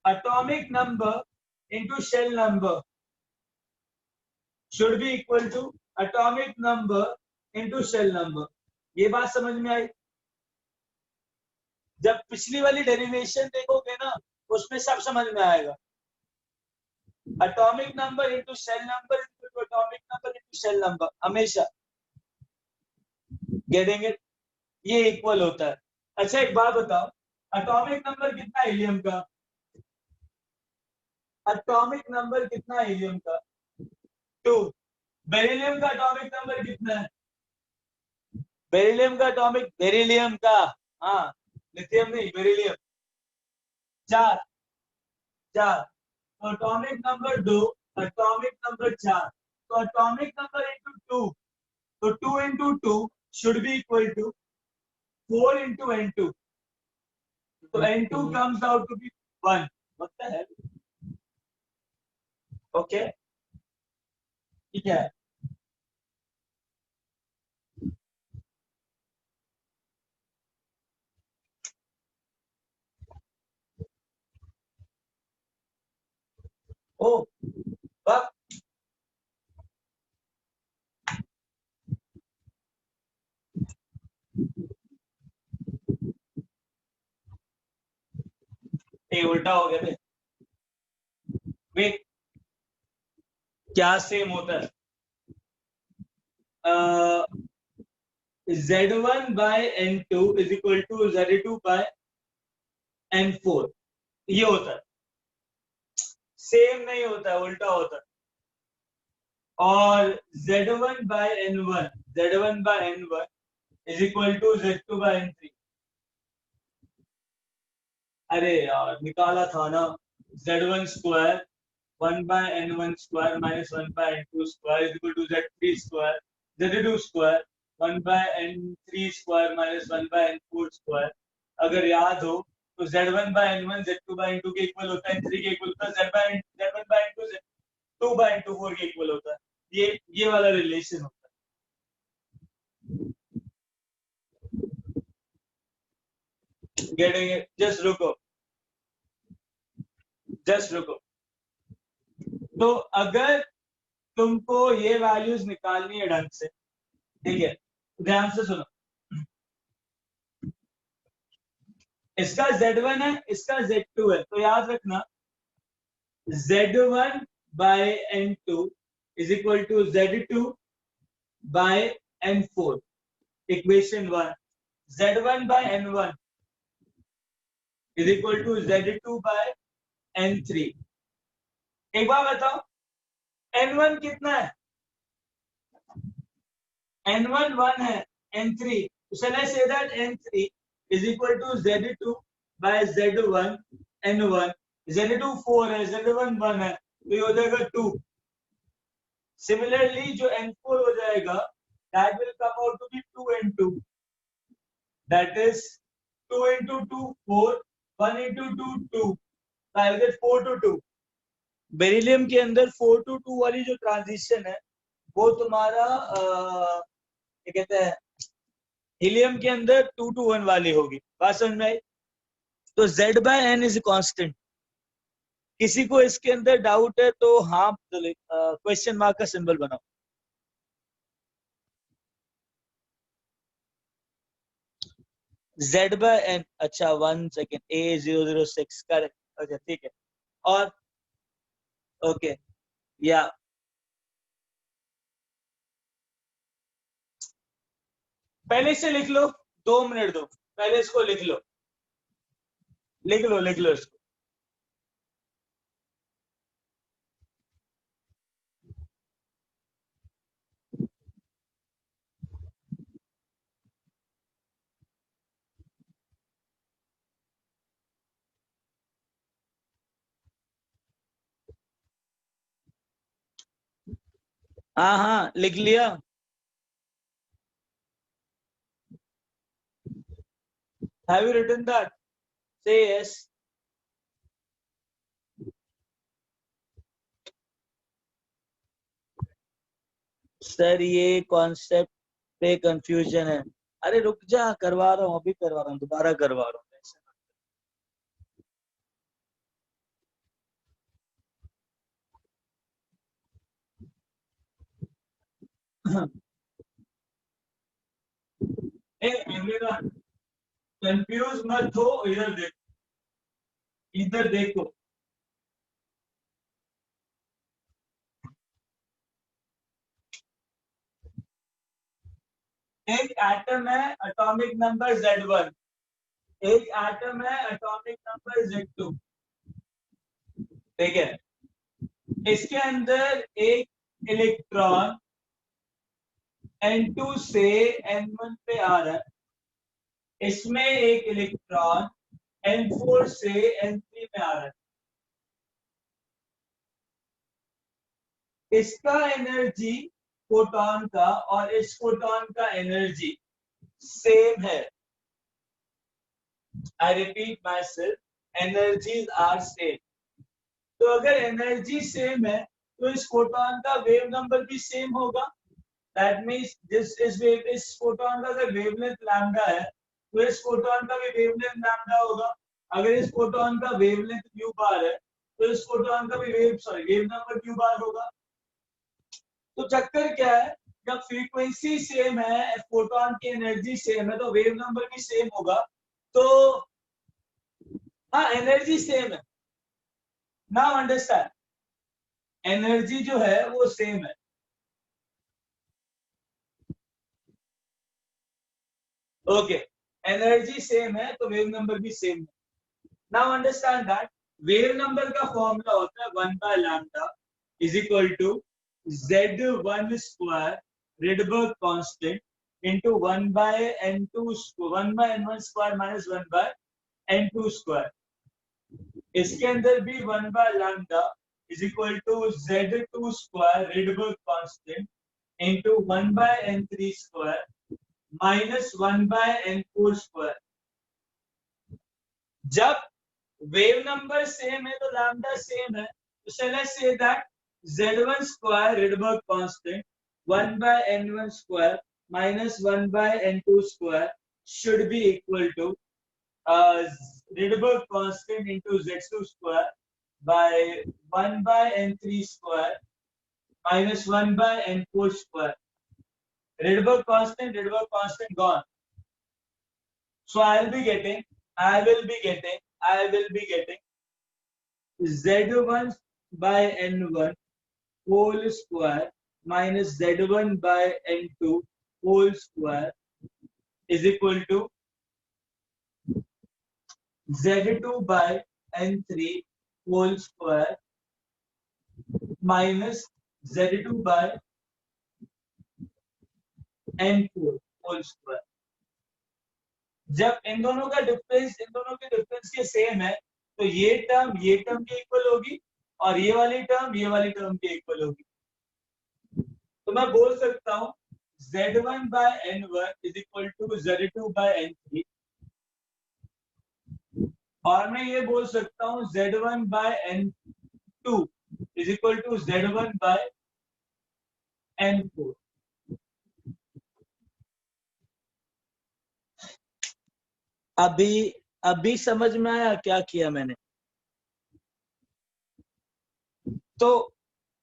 Atomic number into shell number should be equal to atomic number into shell number. ये बात समझ में आई? जब पिछली वाली डेरिवेशन देखोगे ना, उसमें सब समझ में आएगा। Atomic number into shell number equal to atomic number into shell number, हमेशा गेटिंग इट? ये इक्वल होता है। अच्छा एक बात बताओ, एटॉमिक नंबर कितना है हीलियम का? एटॉमिक नंबर कितना है हीलियम का? 2। बेरिलियम का एटॉमिक नंबर कितना है? बेरिलियम का एटॉमिक, बेरिलियम का, हाँ लिथियम नहीं, बेरिलियम 4। तो एटॉमिक नंबर 2, एटॉमिक नंबर 4, तो एटॉमिक नंबर इनटू 2, तो 2 into 2 should be equal to 4 into N2, तो N2 comes out to be 1. What the hell? Okay, ठीक है। ओ वाह, ये उल्टा हो गया। वेट, क्या सेम होता है? Z1 by N2 is equal to Z2 by N4, ये होता है। सेम नहीं होता है, उल्टा होता है। और Z1 by N1, Z1 by N1 is equal to Z2 by N3। अरे यार निकाला था ना, Z1 square 1 by N1 square minus 1 by N2 square is equal to Z3 square, Z2 square 1 by N3 square minus 1 by N4 square. अगर याद हो तो Z1 by N1 Z2 by N2 के इक्वल होता है, N3 के equal होता है, Z1 by N2 Z2 by N2 4 के इक्वल होता है। ये वाला रिलेशन होता है। Getting it? जस्ट रुको। तो अगर तुमको ये वैल्यूज निकालनी है ढंग से, ठीक है, ध्यान से सुनो। इसका Z1 है, इसका Z2 है, तो याद रखना Z1 by N2 is equal to Z2 by N4। Equation 1, Z1 by N1 is equal to Z2 by N3। एक बार बताओ, N1 कितना है? N1 1 है, N3, shall I say that N3 is equal to Z2 by Z1 N1, Z2 4 है, Z1 1 है, तो ये हो जाएगा 2। सिमिलरली जो N4 हो जाएगा, that will come out to be 2 into 2, that is 2 into 2 4, 1 into 2 2, so I will get 4 to 2। Beryllium के अंदर 4 to 2 वाली जो ट्रांजिशन है वो तुम्हारा क्या कहते हैं हीलियम के अंदर 2 to 1 वाली होगी। बात समझ में आई? तो Z/N इज कांस्टेंट। किसी को इसके अंदर डाउट है तो हाँ क्वेश्चन मार्क का सिंबल बनाओ। Z/N, अच्छा 1 सेकेंड, A006 करेक्ट। अच्छा ठीक है। और ओके या पहले से लिख लो, 2 मिनट दो, पहले इसको लिख लो, लिख लो इसको। हाँ हाँ लिख लिया। Have you written that? Say yes. Sir ये कॉन्सेप्ट पे कंफ्यूजन है। अरे रुक जा, करवा रहा हूँ, अभी करवा रहा हूँ, दोबारा करवा रहा हूँ। कंफ्यूज मत हो, इधर देखो। एक एटम है एटॉमिक नंबर Z1, एक एटम है एटॉमिक नंबर Z2, ठीक है। इसके अंदर एक इलेक्ट्रॉन N2 से N1 पे आ रहा है, इसमें एक इलेक्ट्रॉन N4 से N3 में आ रहा है। इसका एनर्जी फोटॉन का और इस फोटॉन का एनर्जी सेम है। I repeat myself, energies are same. तो अगर एनर्जी सेम है तो इस फोटॉन का वेव नंबर भी सेम होगा। दैट मीन्स इस फोटॉन का अगर वेवलेंथ लैम्डा है तो इस फोटॉन का भी वेवलेंथ लैम्डा होगा। अगर इस फोटॉन का वेवलेंथ म्यू बार है तो इस फोटॉन का भी वेव नंबर म्यू बार होगा। तो चक्कर क्या है, जब फ्रीक्वेंसी सेम है, फोटॉन की एनर्जी सेम है, तो वेव नंबर भी सेम होगा। तो हाँ एनर्जी सेम है। नाउ अंडरस्टैंड, एनर्जी जो है वो सेम है। ओके, एनर्जी सेम है तो वेव नंबर भी सेम है। Now understand that wave number का फॉर्मूला होता है 1/λ is equal to Z1 square Rydberg constant into 1/n2 1/n1 square minus 1/n2 square. इसके अंदर भी 1/λ is equal to Z2 square Rydberg constant into 1/n3 square minus 1/n4 square. जब wave number same है तो lambda same है, तो let's say that Z1 square Rydberg constant 1/n1 square minus 1/n2 square should be equal to Rydberg constant into Z2 square by 1/n3 square minus 1/n4 square. Rydberg constant gone. So I will be getting Z1 by N1 whole square minus Z1 by N2 whole square is equal to Z2 by N3 whole square minus Z2 by N4 whole square. जब इन दोनों के difference के same है तो ये term के equal होगी और ये वाली टर्म के इक्वल होगी। तो मैं बोल सकता हूं Z1 by N1 is equal to Z2 by N3 और मैं ये बोल सकता हूं Z1 by N2 is equal to Z1 by N4। अभी समझ में आया क्या किया मैंने? तो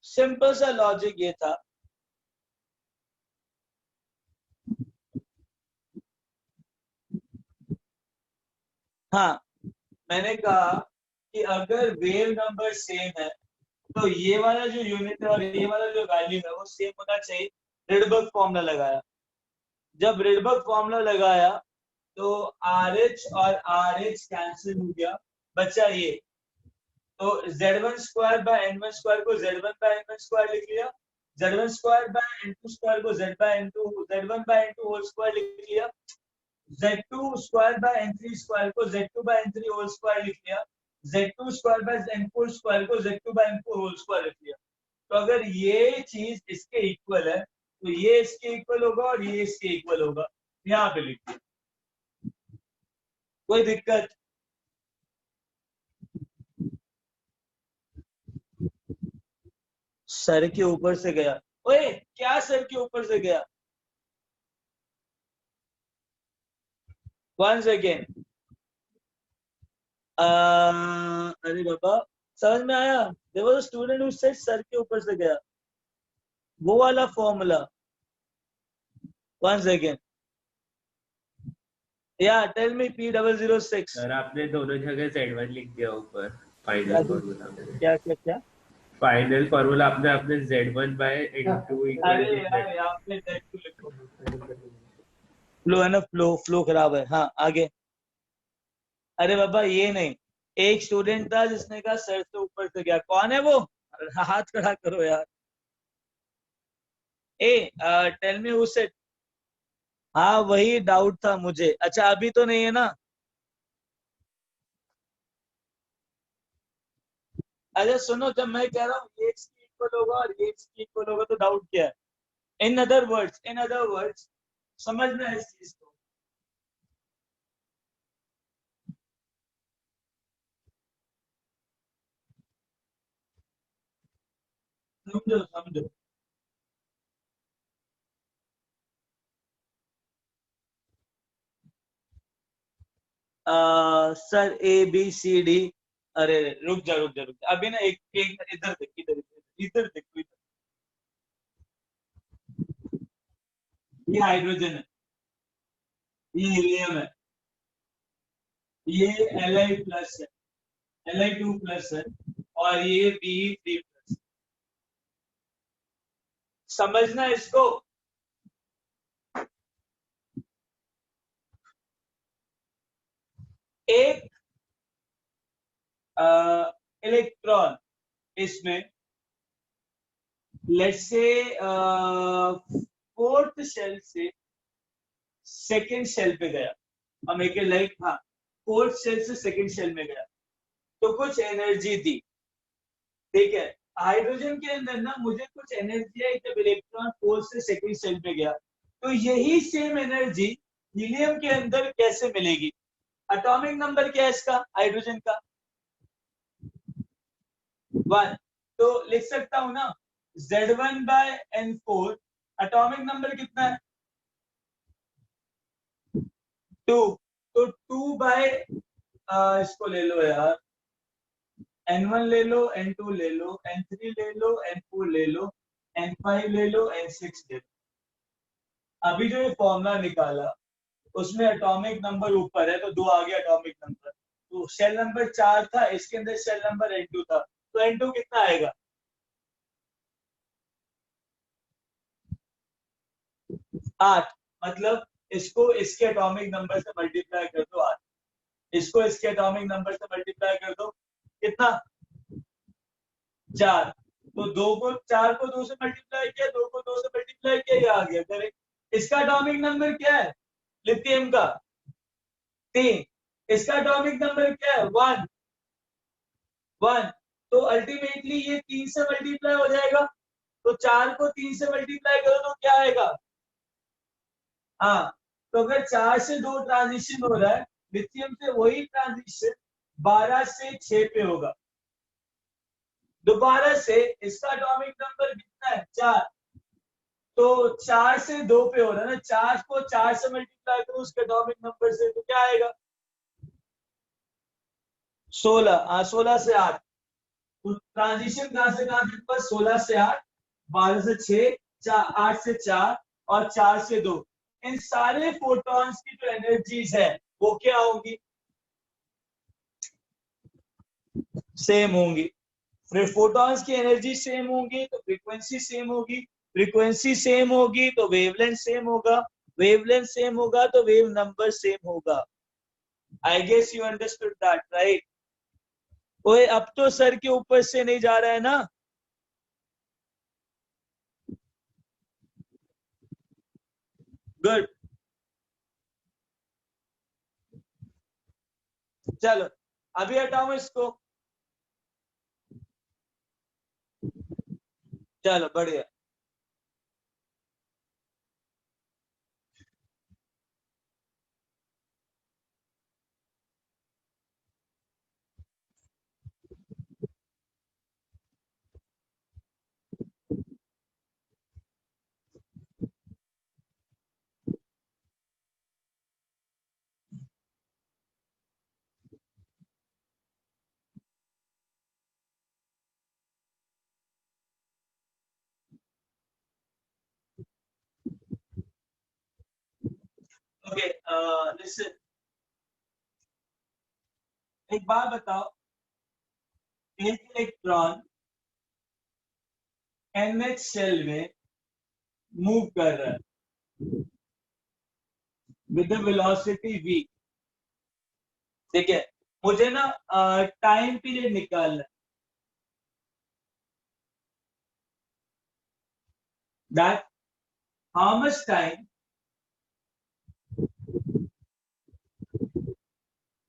सिंपल सा लॉजिक ये था, हाँ मैंने कहा कि अगर वेव नंबर सेम है तो ये वाला जो यूनिट है और ये वाला जो वैल्यू है वो सेम होना चाहिए। रिडबर्ग फॉर्मूला लगाया, जब रिडबर्ग फॉर्मूला लगाया तो RH और RH कैंसिल हो गया, बचा ये। तो Z1 square bye N1 square को Z1 बाय N1 स्क्वायर लिख लिया, Z1 square by N2 square को Z by N2, Z1 by N2 whole square लिख लिया, Z2 square by N3 square को Z2 bye N3 whole square लिख लिया, Z2 square by N4 square को Z2 bye N4 whole square लिख लिया। तो अगर ये चीज इसके इक्वल है तो ये इसके इक्वल होगा और ये इसके इक्वल होगा, यहाँ पे लिख दिया। कोई दिक्कत? सर के ऊपर से गया। ओए क्या सर के ऊपर से गया? One second. अरे बाबा समझ में आया? There was a student who said sir के ऊपर से गया, वो वाला फॉर्मूला। One second. या टेल मी P006। सर आपने दोनों जगह Z1 लिख दिया ऊपर फाइनल फॉर्मूला में। क्या क्या क्या? फाइनल फॉर्मूला आपने अपने Z1 बाय N2 अरे यार यहाँ पे Z2 लिखो। फ्लो है ना, फ्लो खराब है। हाँ आगे। अरे बाबा ये नहीं, एक स्टूडेंट था जिसने कहा सर से ऊपर से गया, कौन है वो? हाथ खड़ा करो यार। Tell me who said. हाँ वही डाउट था मुझे। अच्छा अभी तो नहीं है ना? अच्छा सुनो, जब मैं कह रहा हूँ ये इसकी इक्वल होगा और ये इसकी इक्वल होगा तो डाउट क्या है? इन अदर वर्ड्स समझना है इस चीज को। समझो समझो। Sir ABCD। अरे रुक जा अभी ना, एक एक इधर देख, इधर देख इधर। ये हाइड्रोजन है, ये हीलियम है, ये Li प्लस है, Li2 प्लस है और ये Be3 प्लस। समझना इसको। एक इलेक्ट्रॉन इसमें लेट्स से फोर्थ शेल से सेकंड शेल पे गया, हम एक लाइक, हाँ फोर्थ शेल से सेकंड शेल में गया तो कुछ एनर्जी दी, ठीक है। हाइड्रोजन के अंदर ना मुझे कुछ एनर्जी आई जब इलेक्ट्रॉन फोर्थ से सेकंड शेल पे गया, तो यही सेम एनर्जी हीलियम के अंदर कैसे मिलेगी? एटॉमिक नंबर क्या है इसका, हाइड्रोजन का? 1। तो लिख सकता हूं ना Z1 bye N4, atomic number कितना है? 2। तो 2 बाय इसको ले लो यार, N1 ले लो, N2 ले लो, N3 ले लो, N4 ले लो, N5 ले लो, N6 ले लो। अभी जो ये फॉर्मूला निकाला उसमें एटॉमिक नंबर ऊपर है तो 2 आ गया एटॉमिक नंबर। तो शेल नंबर 4 था, इसके अंदर शेल नंबर N2 था, तो N2 कितना आएगा? 8। मतलब इसको इसके एटॉमिक नंबर से मल्टीप्लाई कर दो 8, इसको इसके एटॉमिक नंबर से मल्टीप्लाई कर दो, कितना? 4। तो 4 को 2 से मल्टीप्लाई किया, 2 को 2 से मल्टीप्लाई किया, ये आ गया करेक्ट। इसका एटॉमिक नंबर क्या है लिथियम का? 3। इसका एटॉमिक नंबर क्या है? 1। तो अल्टीमेटली ये 3 से मल्टीप्लाई हो जाएगा, तो 4 को 3 से मल्टीप्लाई करो तो क्या आएगा? हाँ, तो अगर 4 से 2 ट्रांजिशन हो रहा है, लिथियम से वही ट्रांजिशन 12 से 6 पे होगा। दोबारा से इसका एटॉमिक नंबर कितना है? 4। तो 4 से 2 पे हो रहा है ना, 4 को 4 से मल्टीप्लाई करो उसके एटॉमिक नंबर से, तो क्या आएगा 16। 16 से 8, ट्रांजिशन कहां से कहां तक? 16 से 8, 12 से 6, 8 से 4 और 4 से 2। इन सारे फोटॉन्स की जो एनर्जीज है वो क्या होंगी? सेम होंगी। फिर फोटॉन्स की एनर्जी सेम होगी तो फ्रीक्वेंसी सेम होगी, फ्रीक्वेंसी सेम होगी तो वेवलेंथ सेम होगा, वेवलेंथ सेम होगा तो वेव नंबर सेम होगा। I guess you understood that, right? ओए अब तो सर के ऊपर से नहीं जा रहा है ना? गुड। चलो अभी हटाओ इसको। चलो बढ़िया। ओके, लिसन, एक बात बताओ, एक इलेक्ट्रॉन NH शेल में मूव कर रहा है विद वेलोसिटी v, ठीक है? मुझे ना टाइम पीरियड निकालना है, that how much time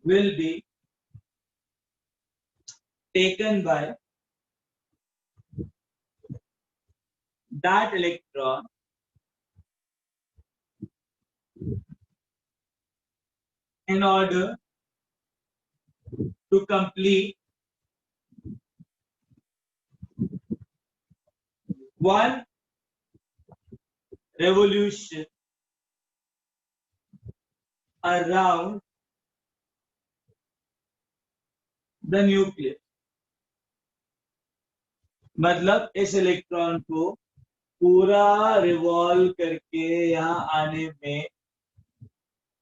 will be taken by that electron in order to complete one revolution around the nucleus। मतलब इस इलेक्ट्रॉन को पूरा रिवॉल्व करके यहाँ आने में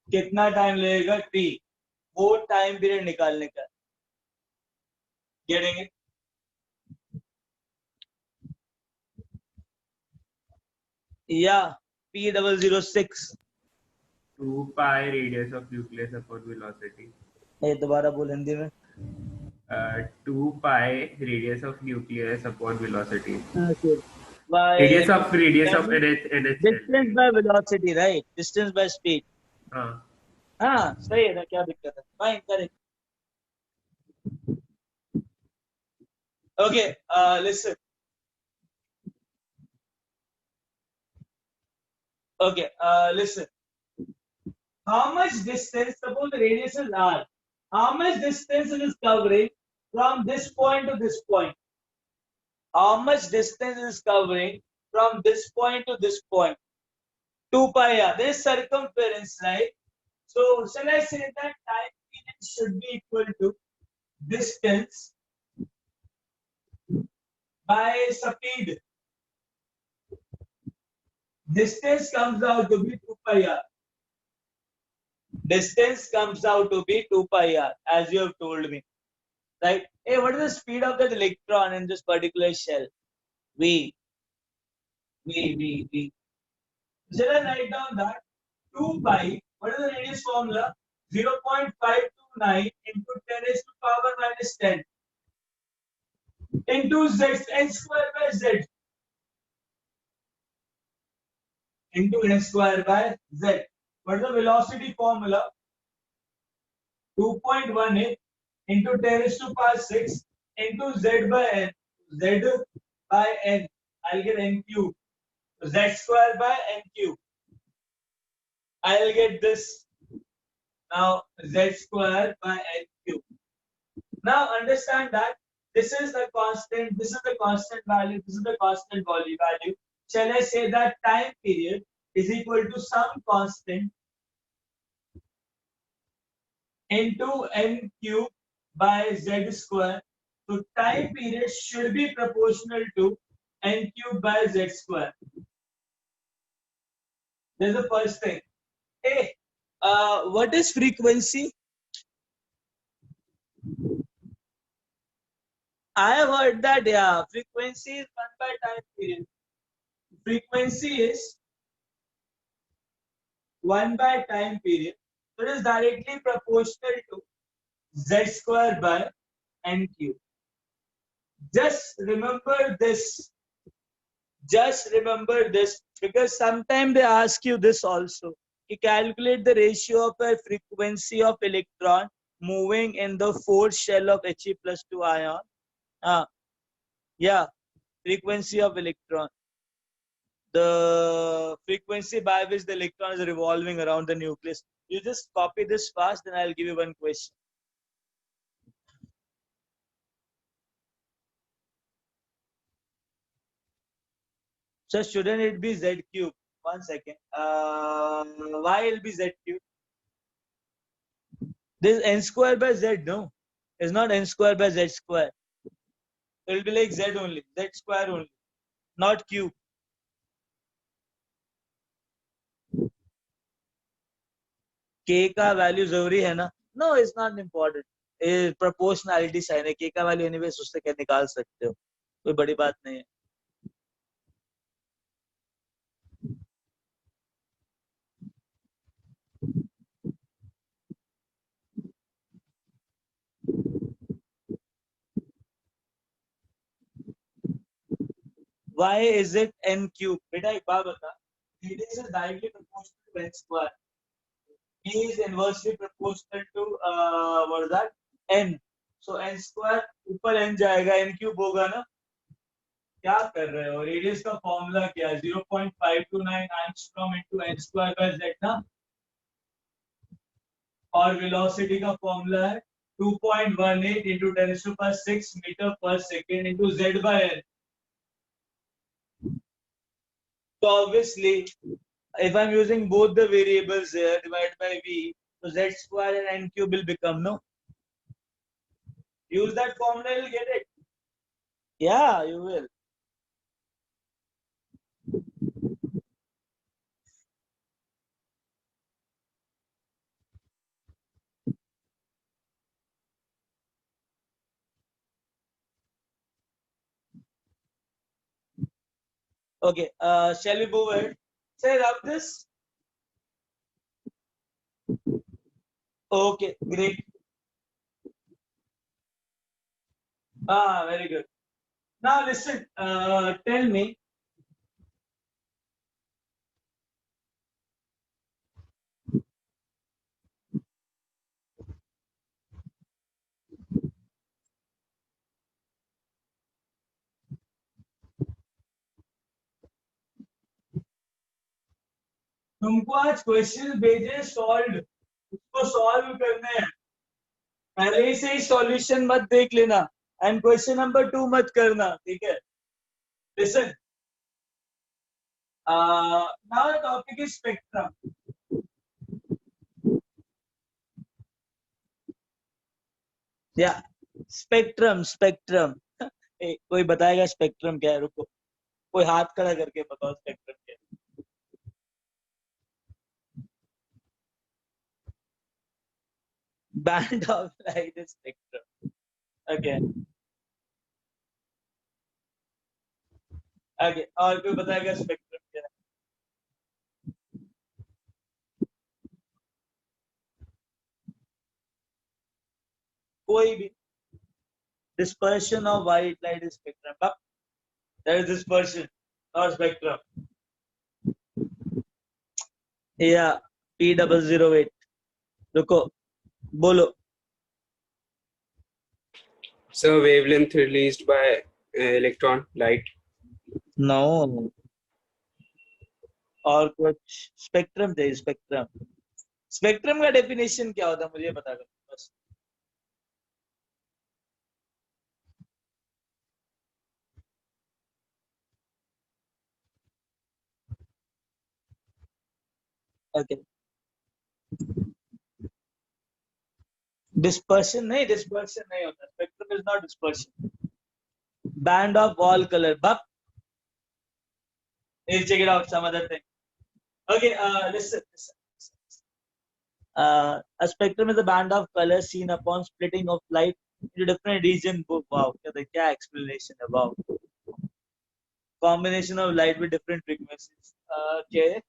कितना टाइम लगेगा? t। वो टाइम पीरियड निकालने का। Getting it? या P006। 2 pi radius of nucleus upon velocity. ये दोबारा बोल हिंदी में। 2 pi radius of nucleus upon velocity. By Radius of NH. distance by velocity, right? Distance by speed। हाँ हाँ सही है ना, क्या दिक्कत है? Fine, correct. Okay, listen. Okay, listen. How much distance, suppose the radius is r, how much distance it is covering from this point to this point? How much distance is covering from this point to this point? 2 pi r. There is circumference, right? So shall I say that time period should be equal to distance by speed? Distance comes out to be 2 pi r. Distance comes out to be 2 pi r, as you have told me, right? Hey, what is the speed of that electron in this particular shell? V. Shall I write down that 2 pi, what is the radius formula? 0.529 into 10 raised to power minus 10 into z, n square by z, into n square by z. What is the velocity formula? 2.18 into 10 raised to power 6 into z by n. Z by n, I'll get n cube. Z square by n cube. I'll get this. Now z square by n cube. Now understand that this is the constant, this is the constant value, this is the constant value. shall I say that time period is equal to some constant into n cube by z square. So time period should be proportional to n cube by z square. This is the first thing. Hey, what is frequency? I have heard that, yeah, frequency is 1 by time period. Frequency is 1 by time period. So it is directly proportional to z square by n cube. Just remember this. Just remember this, because sometimes they ask you this also. You calculate the ratio of a frequency of electron moving in the fourth shell of He plus 2 ion. Yeah, frequency of electron. The frequency by which the electron is revolving around the nucleus. You just copy this fast, then I'll give you one question. So shouldn't it be z cube? 1 second. Why will be z cube? This is n square by z, no? It's not n square by z square. It will be like z only, z square only, not cube. K का value जरूरी है ना? No, it's not important. Proportionality sign है. K का value anyways उससे क्या निकाल सकते हो? कोई बड़ी बात नहीं है. Why is it n cube? बेटा एक बात बता. Radius is directly proportional to n square. E is inversely proportional to what is that? N. So n square ऊपर n जाएगा, n cube होगा ना? क्या कर रहे हो? रेडियस का फॉर्मूला क्या है? 0.529 angstrom into n square by z ना? और वेलोसिटी का फॉर्मूला है 2.18 into 10⁶ मीटर पर second into z by n. So obviously, if I'm using both the variables here divided by v, so z square and n cube will become, no? Use that formula, you'll get it. Yeah, you will. Okay, shall we move ahead? Say rub this. Okay, great. Very good. Now listen, tell me. तुमको आज question भेजे solve, उसको solve करने हैं. पहले से ही solution मत देख लेना एंड क्वेश्चन नंबर 2 मत करना, ठीक है? Listen, now the topic is spectrum. या स्पेक्ट्रम, स्पेक्ट्रम. कोई बताएगा स्पेक्ट्रम क्या है? रुको, कोई हाथ खड़ा करके बताओ स्पेक्ट्रम क्या है. Band of light is spectrum. Okay. Okay. और कोई बताएगा स्पेक्ट्रम क्या है? कोई भी. Dispersion of white light is spectrum. But there is dispersion, not spectrum. Yeah. P008. रुको, बोलो. So wavelength released by electron light. No. और कुछ स्पेक्ट्रम थे. स्पेक्ट्रम, स्पेक्ट्रम का डेफिनेशन क्या होता है मुझे बता दो बस. Okay. Dispersion नहीं होता. Spectrum is not dispersion. Band of all color. But let's check it out. Some other thing. Okay. Listen. A spectrum is a band of color seen upon splitting of light into different regions. Wow. क्या explanation about combination of light with different frequencies. Okay.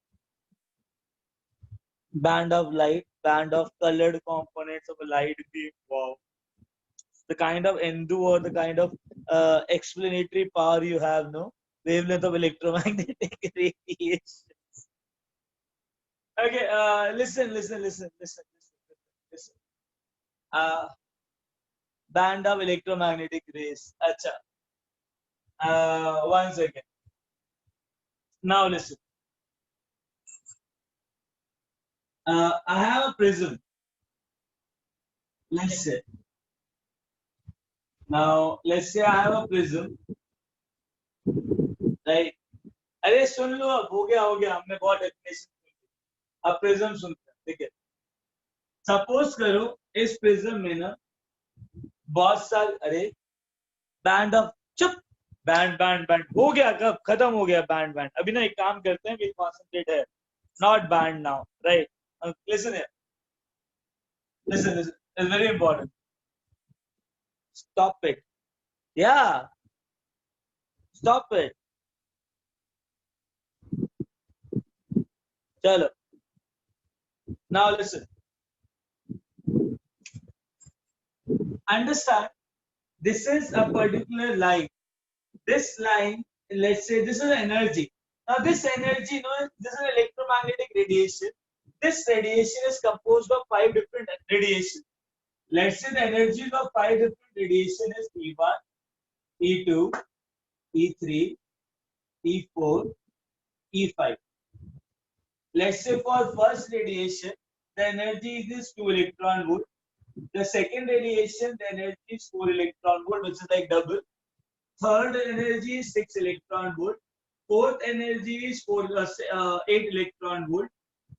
Band of light, band of colored components of a light beam. Wow. The kind of endu or the kind of explanatory power you have, no? Wavelength of electromagnetic radiation. Okay, listen. Band of electromagnetic rays. Acha. One second. Now listen. I have a prism. Let's say. Now, let's say I have a prism. Right? अरे सुन लो अब हो गया हमने बहुत definition सुन ली. अब prism सुनते हैं. ठीक है. सपोज करो इस प्रिज्म में ना बहुत सारे अरे बैंड ऑफ चुप बैंड हो गया. कब खत्म हो गया बैंड. अभी ना एक काम करते हैं. विल कॉन्सेंट्रेट है. Not band now. Right. Listen it's very important. Stop it. Yeah. Stop it. Chalo. Now listen. Understand. This is a particular line. This line, let's say this is energy. Now this energy, this is electromagnetic radiation. This radiation is composed of 5 different radiations. Let's say the energies of 5 different radiation is E1, E2, E3, E4, E5. Let's say for first radiation, the energy is 2 electron volt. The second radiation, the energy is 4 electron volt, which is like double. Third energy is 6 electron volt. Fourth energy is 8 electron volt.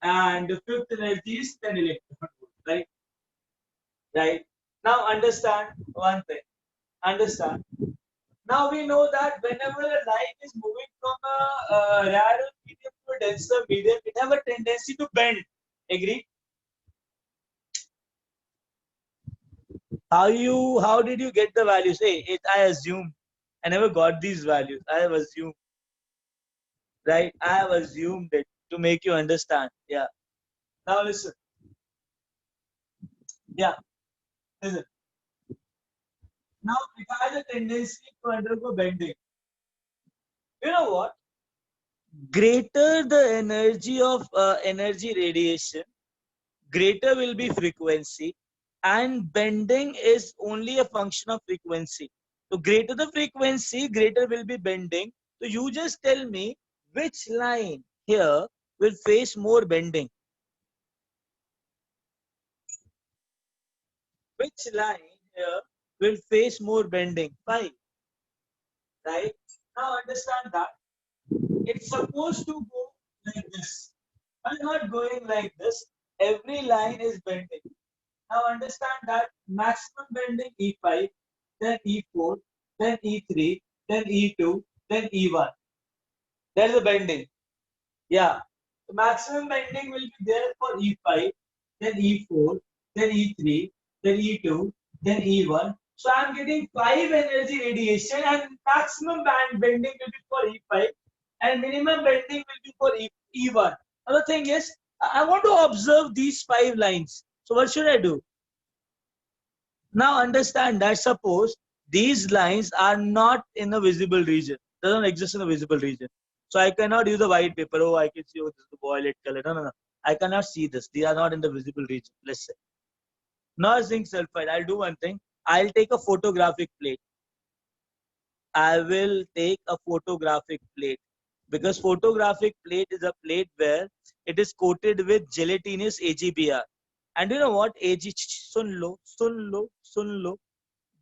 And the fifth energy is 10 electron volt, right? Right. Now understand one thing. Understand. Now we know that whenever a light is moving from a rarer medium to a denser medium, it have a tendency to bend. Agree? How did you get the values? Hey, I assume. I never got these values. I have assumed. Right? I have assumed it to make you understand. Yeah. Now listen. Yeah. Listen. Now it has a tendency to undergo bending. You know what? Greater the energy of energy radiation, greater will be frequency, and bending is only a function of frequency. So greater the frequency, greater will be bending. So you just tell me which line here will face more bending. Which line here will face more bending? 5. Right? Now understand that. It's supposed to go like this. I'm not going like this. Every line is bending. Now understand that maximum bending E5, then E4, then E3, then E2, then E1. There's the bending. Yeah. The maximum bending will be there for E5, then E4, then E3, then E2, then E1. So I'm getting 5 energy radiation and maximum band bending will be for E5 and minimum bending will be for E1. Another thing is, I want to observe these 5 lines. So what should I do? Now understand that suppose these lines are not in a visible region. Doesn't exist in a visible region. So I cannot use the white paper. Oh, I can see, oh, this is the violet color. No. I cannot see this. These are not in the visible region. Let's say. Not zinc sulfide. I'll do one thing. I'll take a photographic plate. I will take a photographic plate. Because photographic plate is a plate where it is coated with gelatinous AgBr. And you know what? सुन लो.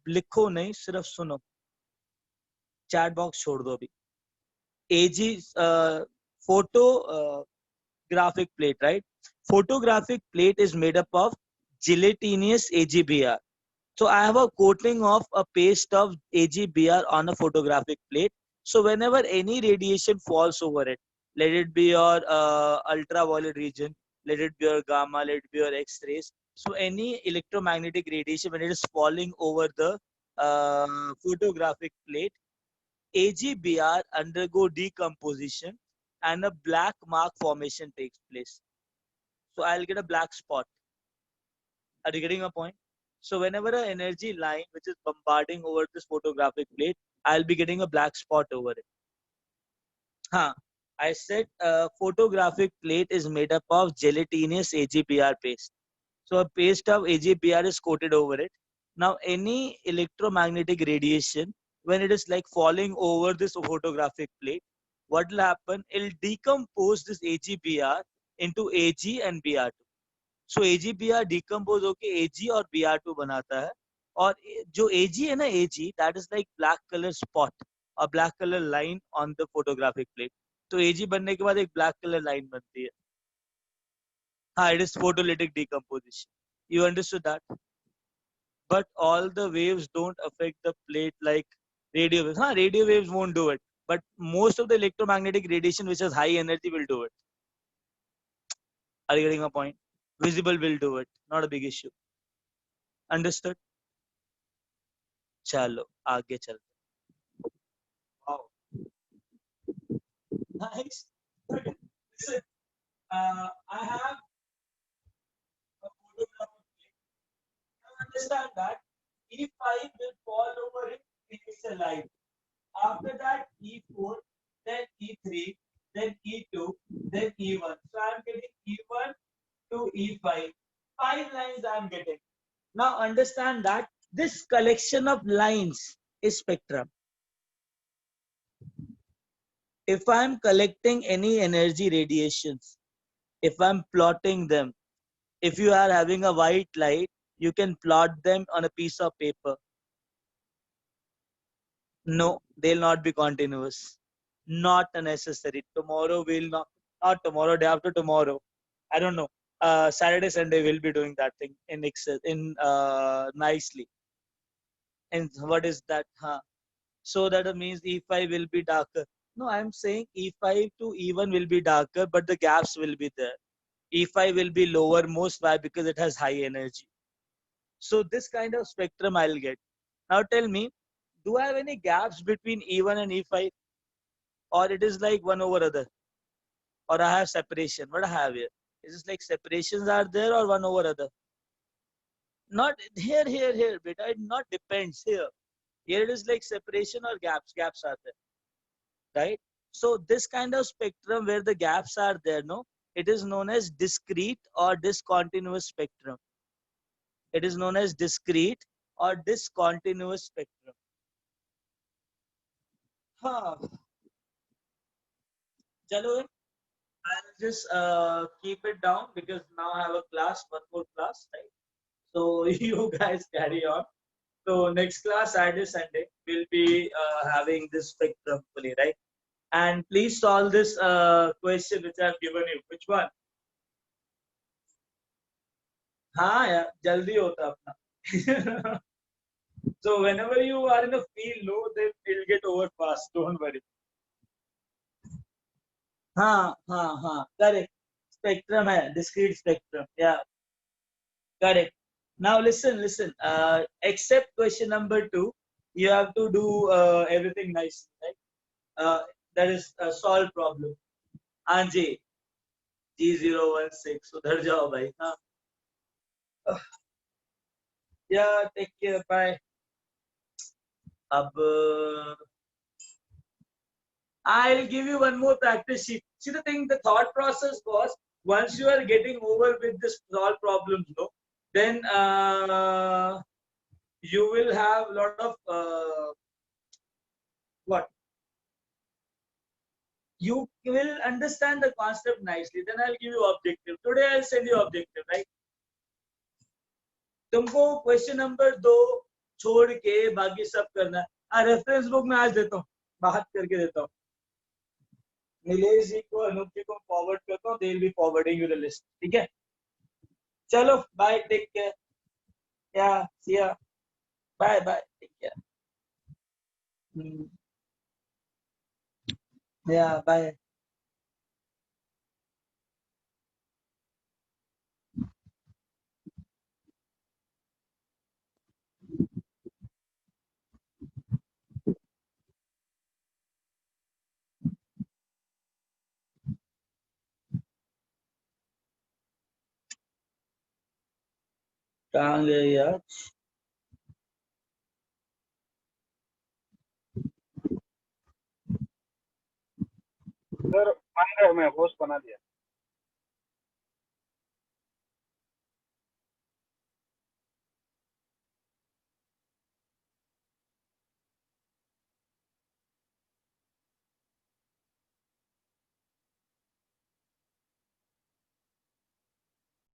लिखो नहीं, सिर्फ सुनो. Chat box छोड़ दो अभी. photo photographic plate, right? Photographic plate is made up of gelatinous AgBr. So I have a coating of a paste of AgBr on a photographic plate. So whenever any radiation falls over it, let it be your ultraviolet region, let it be your gamma, let it be your X-rays. So any electromagnetic radiation, when it is falling over the photographic plate, AgBr undergo decomposition and a black mark formation takes place. So I'll get a black spot. Are you getting a point? So whenever an energy line which is bombarding over this photographic plate, I'll be getting a black spot over it. I said photographic plate is made up of gelatinous AgBr paste. So a paste of AgBr is coated over it. Now any electromagnetic radiation, when it is like falling over this photographic plate, what will happen? It'll decompose this AgBr into Ag and Br2. So AgBr decompose होके Ag और Br2 बनाता है, और जो Ag है ना, Ag, that is like black color spot or black color line on the photographic plate. तो Ag बनने के बाद एक black color line बनती है. हाँ, it is photolytic decomposition. You understood that? But all the waves don't affect the plate like radio waves. Radio waves won't do it. But most of the electromagnetic radiation which has high energy will do it. Are you getting a point? Visible will do it. Not a big issue. Understood? Chalo, आगे चलते. Wow. Nice. Listen, I have a photograph of plate. Now understand that E5 will fall over it, creates a line. After that, E4, then E3, then E2, then E1. So I am getting E1 to E5. 5 lines I am getting. Now understand that this collection of lines is spectrum. If I am collecting any energy radiations, if I am plotting them, if you are having a white light, you can plot them on a piece of paper. No, they'll not be continuous. Not necessary. Tomorrow will not tomorrow, day after tomorrow. I don't know. Saturday, Sunday we'll be doing that thing in Excel, in nicely. And what is that? So that means E5 will be darker. No, I'm saying E5 to E1 will be darker, but the gaps will be there. E5 will be lower most. Why? Because it has high energy. So this kind of spectrum I'll get. Now tell me, do I have any gaps between E1 and E5? Or it is like one over other? Or I have separation? What I have here? Is it like separations are there or one over other? Not here, beta. It not depends here. Here it is like separation or gaps. Gaps are there, right? So this kind of spectrum where the gaps are there, no, it is known as discrete or discontinuous spectrum. It is known as discrete or discontinuous spectrum. Chalo, I'll just keep it down because now I have a class, one more class, right? So you guys carry on. So next class, Saturday, Sunday, we'll be having this spectrum fully, right? And please solve this question which I've given you. Which one? हाँ यार, जल्दी होता अपना. So whenever you are in a field low, then it'll get over fast. Don't worry. Correct. Spectrum है, discrete spectrum. Yeah. Correct. Now listen. Except question number 2, you have to do everything nice, right? That is a solve problem. Anji, G016. उधर जाओ भाई. Yeah, take care. Bye. I'll give you one more practice sheet. See, the thing, the thought process was, once you are getting over with this solve problems, no, then you will have a lot of what? You will understand the concept nicely. Then I'll give you objective. Today I'll send you objective, right? तुमको question number 2 छोड़ के बाकी सब करना है. Reference book में आज देता हूँ, बात करके देता हूँ. नीलेश जी को, अनूप जी को फॉरवर्ड करता हूँ, they will be forwarding you the list, ठीक है। चलो बाय, टेक केयर, या सी या, बाय बाय, टेक केयर, या बाय। कहाँ गए यार? सर बन गया, मैं होस्ट बना दिया।